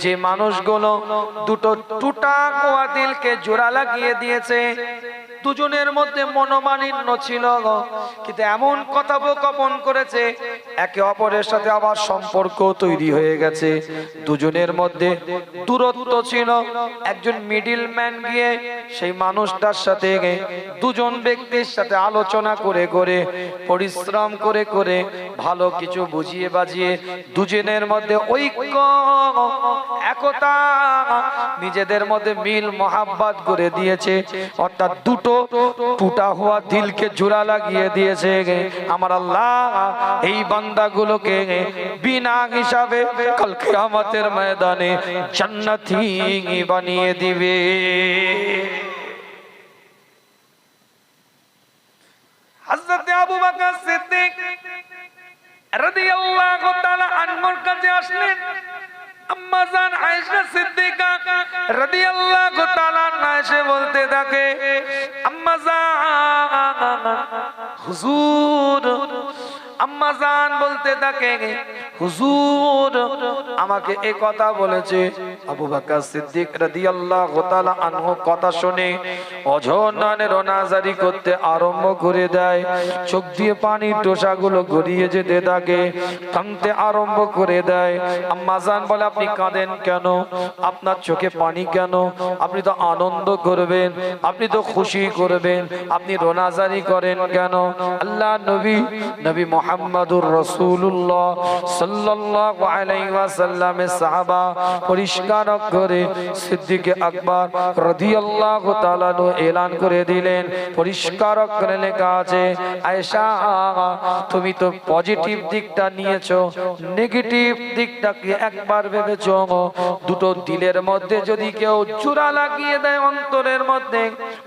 যে মানুষগুলো দুটো টুটা কোয়া দিলকে জোড়া লাগিয়ে দিয়েছে, দুজনের মধ্যে মনোমালিন্য ছিল, কিন্তু এমন কথোপকথন করেছে, একে অপরের সাথে আবার সম্পর্ক তৈরি হয়ে গেছে, দুজনের মধ্যে দূরত্ব ছিল, একজন মিডল ম্যান গিয়ে সেই মানুষটার সাথে, দুজন ব্যক্তির সাথে আলোচনা করে করে, পরিশ্রম করে করে, ভালো কিছু বুঝিয়ে বাজিয়ে দুজনের মধ্যে ঐক্য একতা, নিজেদের মধ্যে মিল মোহাব্বত করে দিয়েছে, অর্থাৎ দুটো টুটা হওয়া দিলকে জোড়া লাগিয়ে দিয়েছে। আমার আল্লাহ এই বান্দাগুলোকে বিনা হিসাবে কাল কিয়ামতের ময়দানে জান্নাতি বানিয়ে দিবে। হযরত আবু বকর সিদ্দিক রাদিয়াল্লাহু তাআলা আনহুর কাছে আসলেন, আম্মা জান আয়েশা সিদ্দিকা রাদিয়াল্লাহু তাআলা এসে বলতে থাকে, আম্মা জান হুজুর, আম্মা জান বলতে থাকে, হুজুর আমাকে এই কথা বলেছে। আবু বকর সিদ্দিক রাদিয়াল্লাহু তাআলা আনহু কথা শুনে অঝরনানে রোনাজারি করতে আরম্ভ করে দেয়। চোখ দিয়ে পানির টোশাগুলো গড়িয়ে যেতে থাকে, কাঁদতে আরম্ভ করে দেয়। আম্মা জান বলে, আপনি কাঁদেন কেন? আপনার চোখে পানি কেন? আপনি তো আনন্দ করবেন, আপনি তো খুশি করবেন, আপনি রোনাজারি করেন কেন? আল্লাহ নবী নবী মুহাম্মদুর রাসূলুল্লাহ সাল্লাল্লাহু আলাইহি ওয়াসাল্লামের সাহাবা পরিষ্কার করে সিদ্দিক আকবর রাদিয়াল্লাহু তাআলা এলান করে দিলেন। পরিষ্কার করে লেখা আছে, আয়েশা তুমি তো পজিটিভ দিকটা নিয়েছো, নেগেটিভ দিকটা কি একবার ভেবেছো? দুটো দিলের মধ্যে যদি কেউ জোড়া লাগিয়ে দেয়, অন্তরের মধ্যে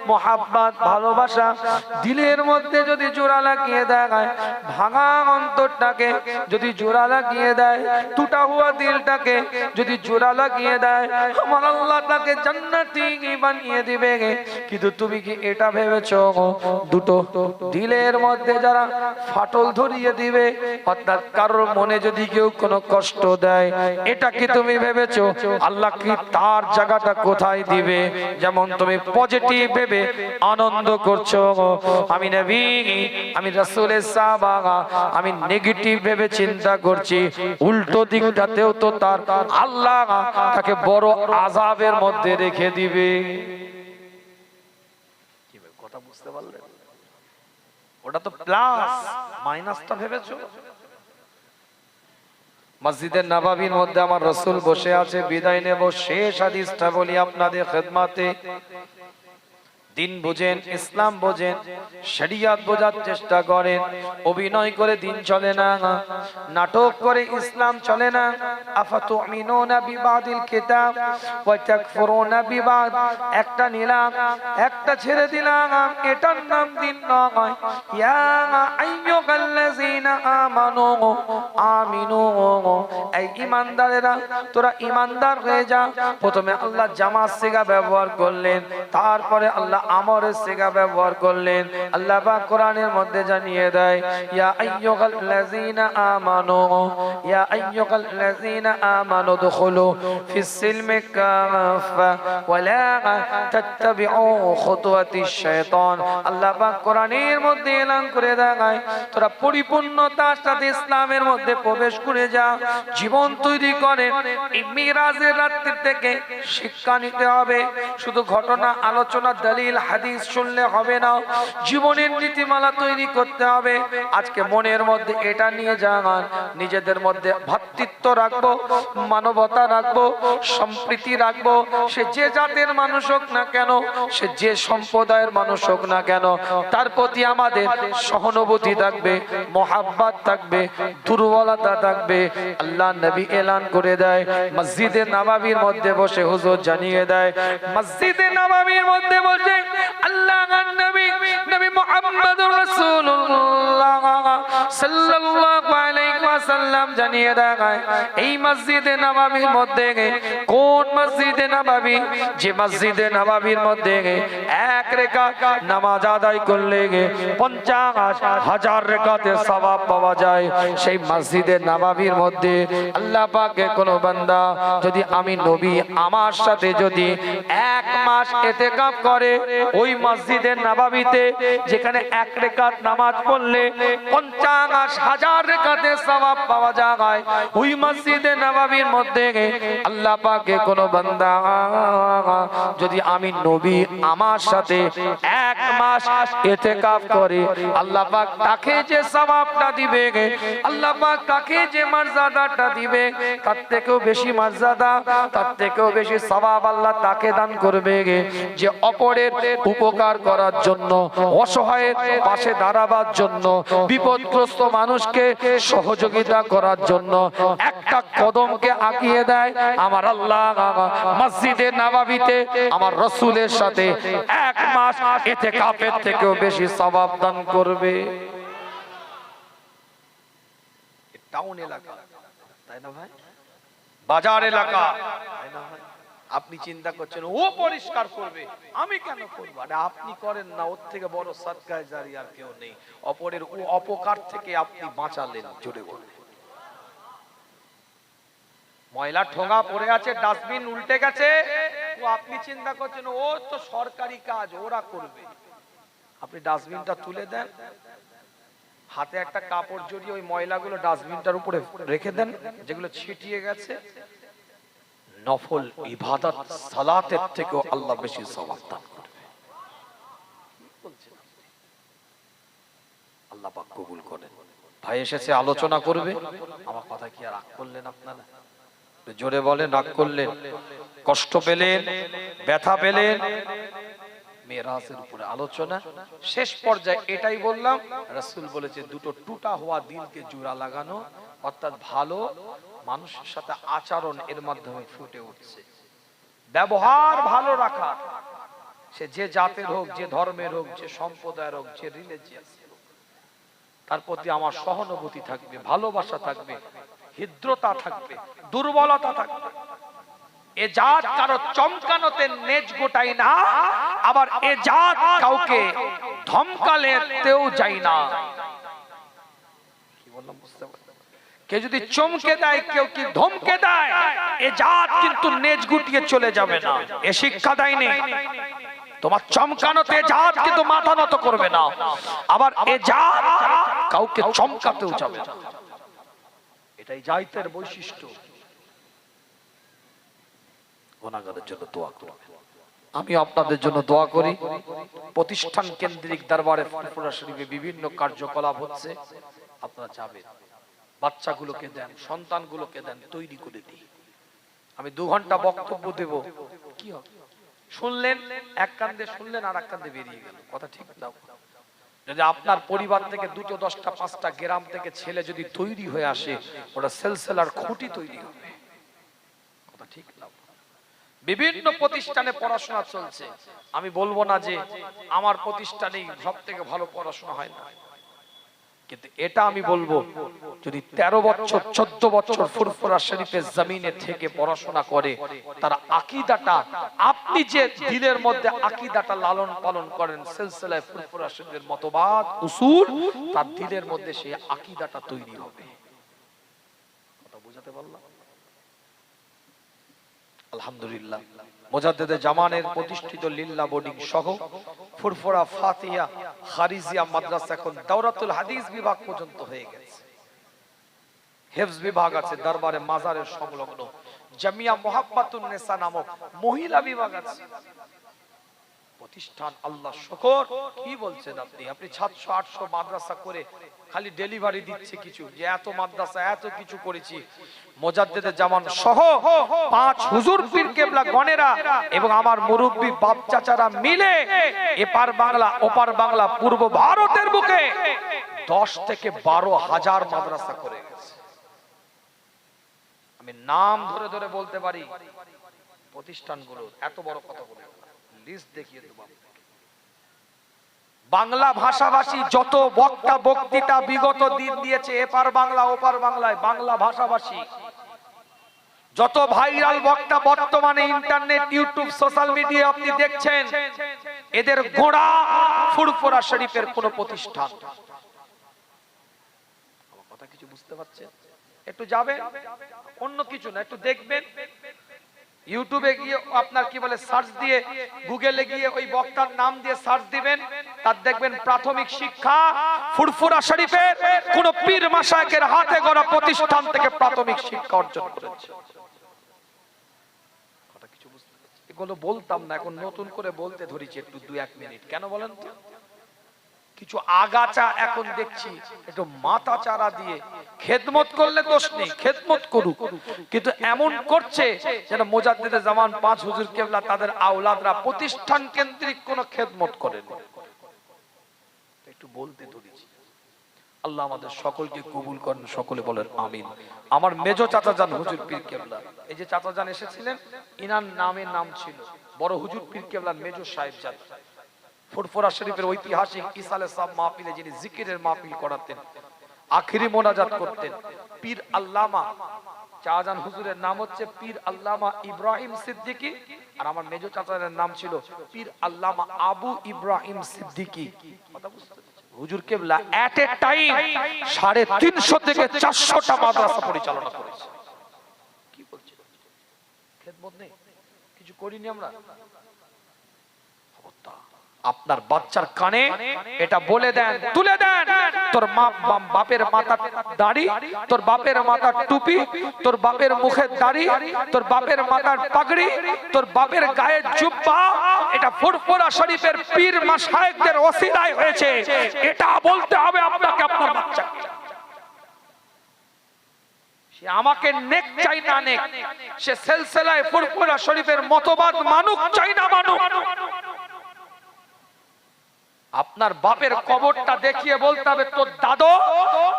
মোহাব্বত ভালোবাসা দিলের মধ্যে যদি জোড়া লাগিয়ে দেয়, ভাঙা অন্তরটাকে যদি জোড়া লাগিয়ে দেয়, টুটা হুয়া দিলটাকে যদি জোড়া লাগিয়ে দেয়, আমার আল্লাহ তাকে জান্নাতি বানিয়ে দিবে। কিন্তু তুমি কি এটা ভেবেছো দুটো দিলের মধ্যে যারা ফাটল ধরিয়ে দিবে, অর্থাৎ কারোর মনে যদি কেউ কোনো কষ্ট দেয়, এটা কি তুমি ভেবেছো আল্লাহ কি তার জায়গাটা কোথায় দিবে? যেমন তুমি পজিটিভ ভেবে আনন্দ করছো, আমি নবী আমি রাসূলের সাহাবা আমি নেগেটিভ ভেবে চিন্তা করছি, উল্টো দিকটাতেও তো তার আল্লাহ তাকে বড় আযাবের মধ্যে রেখে দিবে। কি কথা বুঝতে পারলে? ওটা তো প্লাস, মাইনাসটা ভেবেছো? মসজিদে নববীর মধ্যে আমার রাসূল বসে আছে, বিদায় নেব। শেষ হাদিসটা বলি আপনাদের খেদমতে। দিন বুঝেন, ইসলাম বোঝেন, শরিয়ত বোঝার চেষ্টা করেন। অভিনয় করে দিন চলে না, নাটক করে ইসলাম চলে না। আফাতুমিনুনা বিবাদিল কিতাব ওয়া তাকফুরুনা বিবাদ। একটা নিলাম, একটা ছেড়ে দিলাম, এটার নাম দিন নয়। ইয়া আইয়ুহাল্লাযীনা আমানু আমিনু, এই ঈমানদারেরা তোরা ঈমানদার হয়ে যা। প্রথমে আল্লাহ জামাত সিগা ব্যবহার করলেন, তারপরে আল্লাহ আমরের সিগা ব্যবহার করলেন। আল্লাহ পাক কোরআনের মধ্যে জানিয়ে দেয়, ইয়া আইয়ুহাল্লাযীনা আমানু ইয়া আইয়ুহাল্লাযীনা আমানু দুখুলু ফিস সিলমি কাফা ওয়া লা তাত্তাবিউ খুতুওয়াতিশ শাইতান। আল্লাহ পাক কোরআনের মধ্যে এলান করে দেয়, তোরা পরিপূর্ণতার সাথে ইসলামের মধ্যে প্রবেশ করে যা। জীবন তৈরি করে এই মিরাজের রাত্রি থেকে শিক্ষা নিতে হবে। শুধু ঘটনা আলোচনা দলিল হাদিস শুনলে হবে না, জীবনের নীতিমালা তৈরি করতে হবে। আজকে মনের মধ্যে এটা নিয়ে যান, নিজেদের মধ্যে ভ্রাতৃত্ব রাখবো, মানবতা রাখবো, সম্প্রীতি রাখবো। সে যে জাতের মানুষ হোক না কেন, সে যে সম্প্রদায়ের মানুষ হোক না কেন, তার প্রতি আমাদের সহানুভূতি থাকবে, মোহাব্বত থাকবে, দুর্বলতা থাকবে। আল্লাহ নবী এলান করে দেয়, মসজিদে নববীর মধ্যে বসে হুজুর জানিয়ে দেয়, মসজিদে নববীর মধ্যে বসে আল্লাহর নবী নবী মুহাম্মদুর রাসূলুল্লাহ সাল্লাল্লাহু আলাইহি ওয়াসাল্লাম জানিয়ে দেয়, এই মসজিদে নববীর মধ্যে, কোন মসজিদে নববী? যে মসজিদে নববীর মধ্যে এক রাকাত নামাজ আদায় করলে 50,000 রাকাতের সওয়াব পাওয়া যায়। সেই মসজিদে নববীর মধ্যে আল্লাহ পাকের কোন বান্দা যদি আমি নবী আমার সাথে যদি 1 মাস ইতিকাফ করে, ওই মসজিদে নববীতে যেখানে এক রাকাত নামাজ পড়লে 50,000 রাকাতের সওয়াব পাওয়া যায়, ওই মসজিদে নববীর মধ্যে আল্লাহ পাকের কোন বান্দা যদি আমি নবী আমার সাথে 1 মাস ইতিকাফ করে, আল্লাহ পাক তাকে যে সওয়াবটা দিবে, আল্লাহ পাক তাকে যে মর্যাদাটা দিবে, তার থেকেও বেশি মর্যাদা, তার থেকেও বেশি সওয়াব আল্লাহ তাকে দান করবে যে অপরের উপকার করার জন্য, অসহায়ের পাশে দাঁড়াবার জন্য, বিপদগ্রস্ত মানুষকে সহযোগিতা করার জন্য একটা কদমকে আগিয়ে দেয়। আমার আল্লাহ মসজিদে নববীতে আমার রাসূলের সাথে 1 মাস ইতিকাফের থেকেও বেশি সওয়াব দান করবে। টাউন এলাকা, তাই না ভাই? বাজার এলাকা, তাই না ভাই? আপনি চিন্তা করছেন ও পরিষ্কার করবে, আমি কেন করব? আরে আপনি করেন না, ওর থেকে বড় সাদকায়ে জারিয়া আর কেউ নেই। অপরের ও অপকার থেকে আপনি বাঁচালেন, জোরে বলেন। ময়লা ঠোঙা পড়ে আছে, ডাস্টবিন উল্টে গেছে, ও আপনি চিন্তা করছেন ও তো সরকারি কাজ, ওরা করবে। আপনি ডাস্টবিনটা তুলে দেন, হাতে একটা কাপড় জড়িয়ে ওই ময়লাগুলো ডাস্টবিনটার উপরে রেখে দেন, যেগুলো ছিটিয়ে গেছে। নফল ইবাদত সালাতের থেকেও আল্লাহ বেশি সওয়াব দান করবে। আল্লাহ পাক কবুল করেন। ভাই এসেছে আলোচনা করবে, আমার কথা কি আর রাগ করলেন আপনারা? জোরে বলেন, রাগ করলেন, কষ্ট পেলেন, ব্যথা পেলেন? মেরাজের উপরে আলোচনা শেষ পর্যায়ে এটাই বললাম, রাসূল বলেছে দুটো টুটা হওয়া দিলকে জোড়া লাগানো, অর্থাৎ ভালো মানুষের সাথে আচরণ এর মাধ্যমে ফুটে উঠছে। ব্যবহার ভালো রাখা, সে যে জাতের হোক, যে ধর্মের হোক, যে সম্প্রদায়ের হোক, যে রিলিজিয়াস হোক, তার প্রতি আমার সহানুভূতি থাকবে, ভালোবাসা থাকবে, হৃদ্রতা থাকবে, দুর্বলতা থাকবে। এ জাত কারো চমকানোতে নেজ গোটাই না, আবার এ জাত কাউকে ধমকালেতেও যায় না। কি বললাম বুঝতে পারছেন? কে যদি চমকে দেয়, কেউ কি ধমকে দেয়, এ জাত কিন্তু নেজ গুটিয়ে চলে যাবে না। এ শিক্ষা দেয়নি তোমার চমকানোতে জাত কিন্তু মাথা নত করবে না, আবার এ জাত কাউকে চমকাতেও যাবে না। এটাই জাতের বৈশিষ্ট্য। গুনাহগারের জন্য দোয়া করবেন, আমি আপনাদের জন্য দোয়া করি। প্রতিষ্ঠান কেন্দ্রিক দরবারে ফুরফুরা শরীফে বিভিন্ন কার্যকলাপ হচ্ছে, আপনারা যাবেন, বাচ্চাগুলোকে দেন, সন্তানগুলোকে দেন, তৈরি করে দিই। আমি 2 ঘন্টা বক্তব্য দেব, কি হবে? শুনলেন, এক কান্দে শুনলেন, আর এক কান্দে বেরিয়ে গেল, কথা ঠিক না? যদি আপনার পরিবার থেকে 2টো 10টা 5টা গ্রাম থেকে ছেলে যদি তৈরি হয়ে আসে, ওটা সেলসেলার খুঁটি তৈরি হবে, কথা ঠিক না? বিভিন্ন প্রতিষ্ঠানে পড়াশোনা চলছে, আমি বলবো না যে আমার প্রতিষ্ঠানেই সব থেকে ভালো পড়াশোনা হয় না, কিন্তু এটা আমি বলবো যদি 13 বছর 14 বছর ফুরফুরা শরীফের জমিনে থেকে পড়াশোনা করে, তার আকীদাটা, আপনি যে দিলের মধ্যে আকীদাটা লালন পালন করেন, সিলসিলায়ে ফুরফুরা শরীফের মতবাদ উসুল, তার দিলের মধ্যে সেই আকীদাটা তৈরি হবে। কথা বুঝাতে পারলাম? আলহামদুলিল্লাহ, মুজাদ্দিদে জামানের প্রতিষ্ঠিত লিল্লা বোর্ডিং সহ ফুরফুরা ফাতিহা খারিজিয়া মাদ্রাসা এখন দাওরাতুল হাদিস বিভাগ পর্যন্ত হয়ে গেছে। হিফজ বিভাগ আছে, দরবারে মাজারের সংলগ্ন জামিয়া মুহাব্বাতুন নিসা নামক মহিলা বিভাগ আছে। প্রতিষ্ঠান আল্লাহ শুকর। কি বলছেন আপনি? আপনি 700 800 মাদ্রাসা করে খালি ডেলিভারি দিচ্ছে কিছু, যে এত মাদ্রাসা এত কিছু করেছি। মুজাদ্দিদে জামান সহ 5 হুজুর পীর কেবলা গণেরা এবং আমার মুরব্বি বাপ চাচারা মিলে এপার বাংলা ওপার বাংলা পূর্ব ভারতের বুকে 10 থেকে 12,000 মাদ্রাসা করে গেছে। আমি নাম ধরে ধরে বলতে পারি প্রতিষ্ঠানগুলো, এত বড় কথা বলে লিস্ট দেখিয়ে দেব। বাংলা ভাষাভাষী যত বক্তা বক্তৃতা বিগত দিন দিয়েছে এপার বাংলা ওপার বাংলায়, বাংলা ভাষাভাষী যত ভাইরাল বক্তা বর্তমানে ইন্টারনেট, ইউটিউব, সোশ্যাল মিডিয়া আপনি দেখছেন, এদের গোড়া ফুরফুরা শরীফের কোন প্রতিষ্ঠান। আমার কথা কিছু বুঝতে পারছেন? একটু যাবেন, অন্য কিছু না, একটু দেখবেন, ইউটিউবে গিয়ে আপনার কি বলে সার্চ দিয়ে, গুগলে গিয়ে ওই বক্তার নাম দিয়ে সার্চ দিবেন, তার দেখবেন প্রাথমিক শিক্ষা ফুরফুরা শরীফের কোন পীর মাশায়েখের হাতে গড়া প্রতিষ্ঠান থেকে প্রাথমিক শিক্ষা অর্জন করেছে। কথা কিছু বুঝতে পারছেন? এগুলো বলতাম না, এখন নতুন করে বলতে ধরেছি একটু 2-1 মিনিট। কেন বলেন তো? কিছু আগাচা এখন দেখছি একটু মাথা চারা দিয়ে খেদমত করলে দোষ নেই, খেদমত করুক, কিন্তু এমন করছে যেন মুজাদ্দিদে জামান 5 হুজুর কেবলা তাদের আওলাদরা প্রতিষ্ঠান কেন্দ্রিক কোন খেদমত করেন। একটু বলতে ধরেছি। আল্লাহ আমাদের সকলকে কবুল করেন, সকলে বলেন আমিন। আমার মেজো চাচা জান হুজুর পীর কেবলা, এই যে চাচা জান এসেছিলেন, ইনার নাম ছিল বড় হুজুর পীর কেবলার মেজো সাহেব জান। ফুরফুরা শরীফের ঐতিহাসিক ইসালে সাহেব মাহফিলে যিনি জিকিরের মাহফিল করাতেন, আখিরি মোনাজাত করতেন, পীর আল্লামা চাচাজান হুজুরের নাম হচ্ছে পীর আল্লামা ইব্রাহিম সিদ্দিকী, আর আমার মেজো চাচার নাম ছিল পীর আল্লামা আবু ইব্রাহিম সিদ্দিকী। কথা বুঝতে পারছেন? হুজুর কেবলা এট এ টাইম 350 থেকে 400টা মাদ্রাসা পরিচালনা করেছে। কি বলছে? খেদমত নেই, কিছু করিনি আমরা। আপনার বাচ্চার কানে এটা বলে দেন, তুলে দেন, তোর বাপের মাথার দাড়ি, তোর বাপের মাথার টুপি, তোর বাপের মুখের দাড়ি, তোর বাপের মাথার পাগড়ি, তোর বাপের গায়ের জুব্বা, এটা ফুরফুরা শরীফের পীর মাশায়েখদের ওসিলায় হয়েছে, এটা বলতে হবে আপনাকে আপনার বাচ্চাকে। সে আমাকে নেক চাই না নেক, সে সিলসিলায় ফুরফুরা শরীফের মতবাদ মানুক চাই না মানুক। আপনার বাপের কবরটা দেখিয়ে বলতে হবে তোর দাদু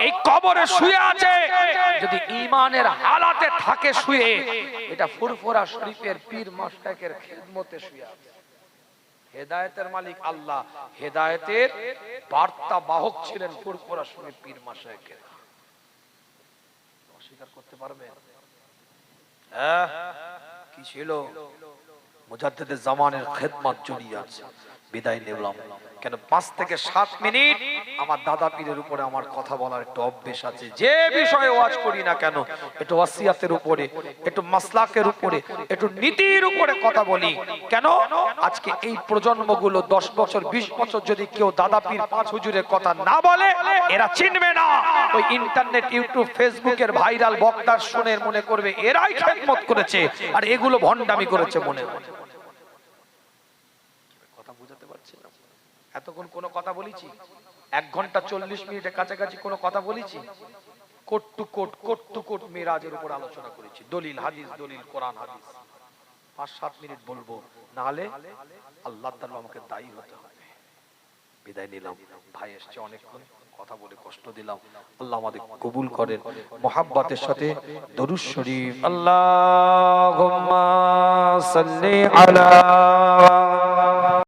এই কবরে শুয়ে আছে, যদি ঈমানের হালাতে থাকে শুয়ে, এটা ফুরফুরা শরীফের পীর মাশায়েখের খেদমতে শুয়ে আছে। হেদায়েতের মালিক আল্লাহ, হেদায়েতের বার্তা বাহক ছিলেন ফুরফুরা শরীফ পীর মাশায়েখের। অস্বীকার করতে পারবেন? হ্যাঁ, কি ছিল? মুজাদ্দিদে জামানের খেদমত জড়িয়ে আছে। বিদায় নিলাম, কেন 5 থেকে 7 মিনিট আমার দাদা পীরের উপরে আমার কথা বলার একটা অভ্যেস আছে। যে বিষয়ে ওয়াজ করি না কেন, একটু ওয়াসিয়াতের উপরে, একটু মাসলাকের উপরে, একটু নীতির উপরে কথা বলি। কেন? আজকে এই প্রজন্মগুলো 10 বছর 20 বছর যদি কেউ দাদা পীর 5 হুজুরের কথা না বলে, এরা চিনবে না। ওই ইন্টারনেট, ইউটিউব, ফেসবুকের ভাইরাল বক্তার শুনে মনে করবে এরাই খেদমত করেছে আর এগুলো ভণ্ডামি করেছে মনে হবে। এতক্ষণ কোনো কথা বলেছি? 1 ঘন্টা 40 মিনিটের কাছাকাছি কোনো কথা বলেছি? কোট টু কোট মিরাজের উপর আলোচনা করেছি, দলিল হাদিস, দলিল কোরআন হাদিস। 5-7 মিনিট বলবো, না হলে আল্লাহ তাআলা আমাকে দায়ী হতে হবে। বিদায় নিলাম, ভাই এসছে অনেকক্ষণ, কথা বলে কষ্ট দিলাম। আল্লাহ আমাদের কবুল করেন। মুহাব্বতের সাথে দরুদ শরীফ, আল্লাহুম্মা সাল্লি আলা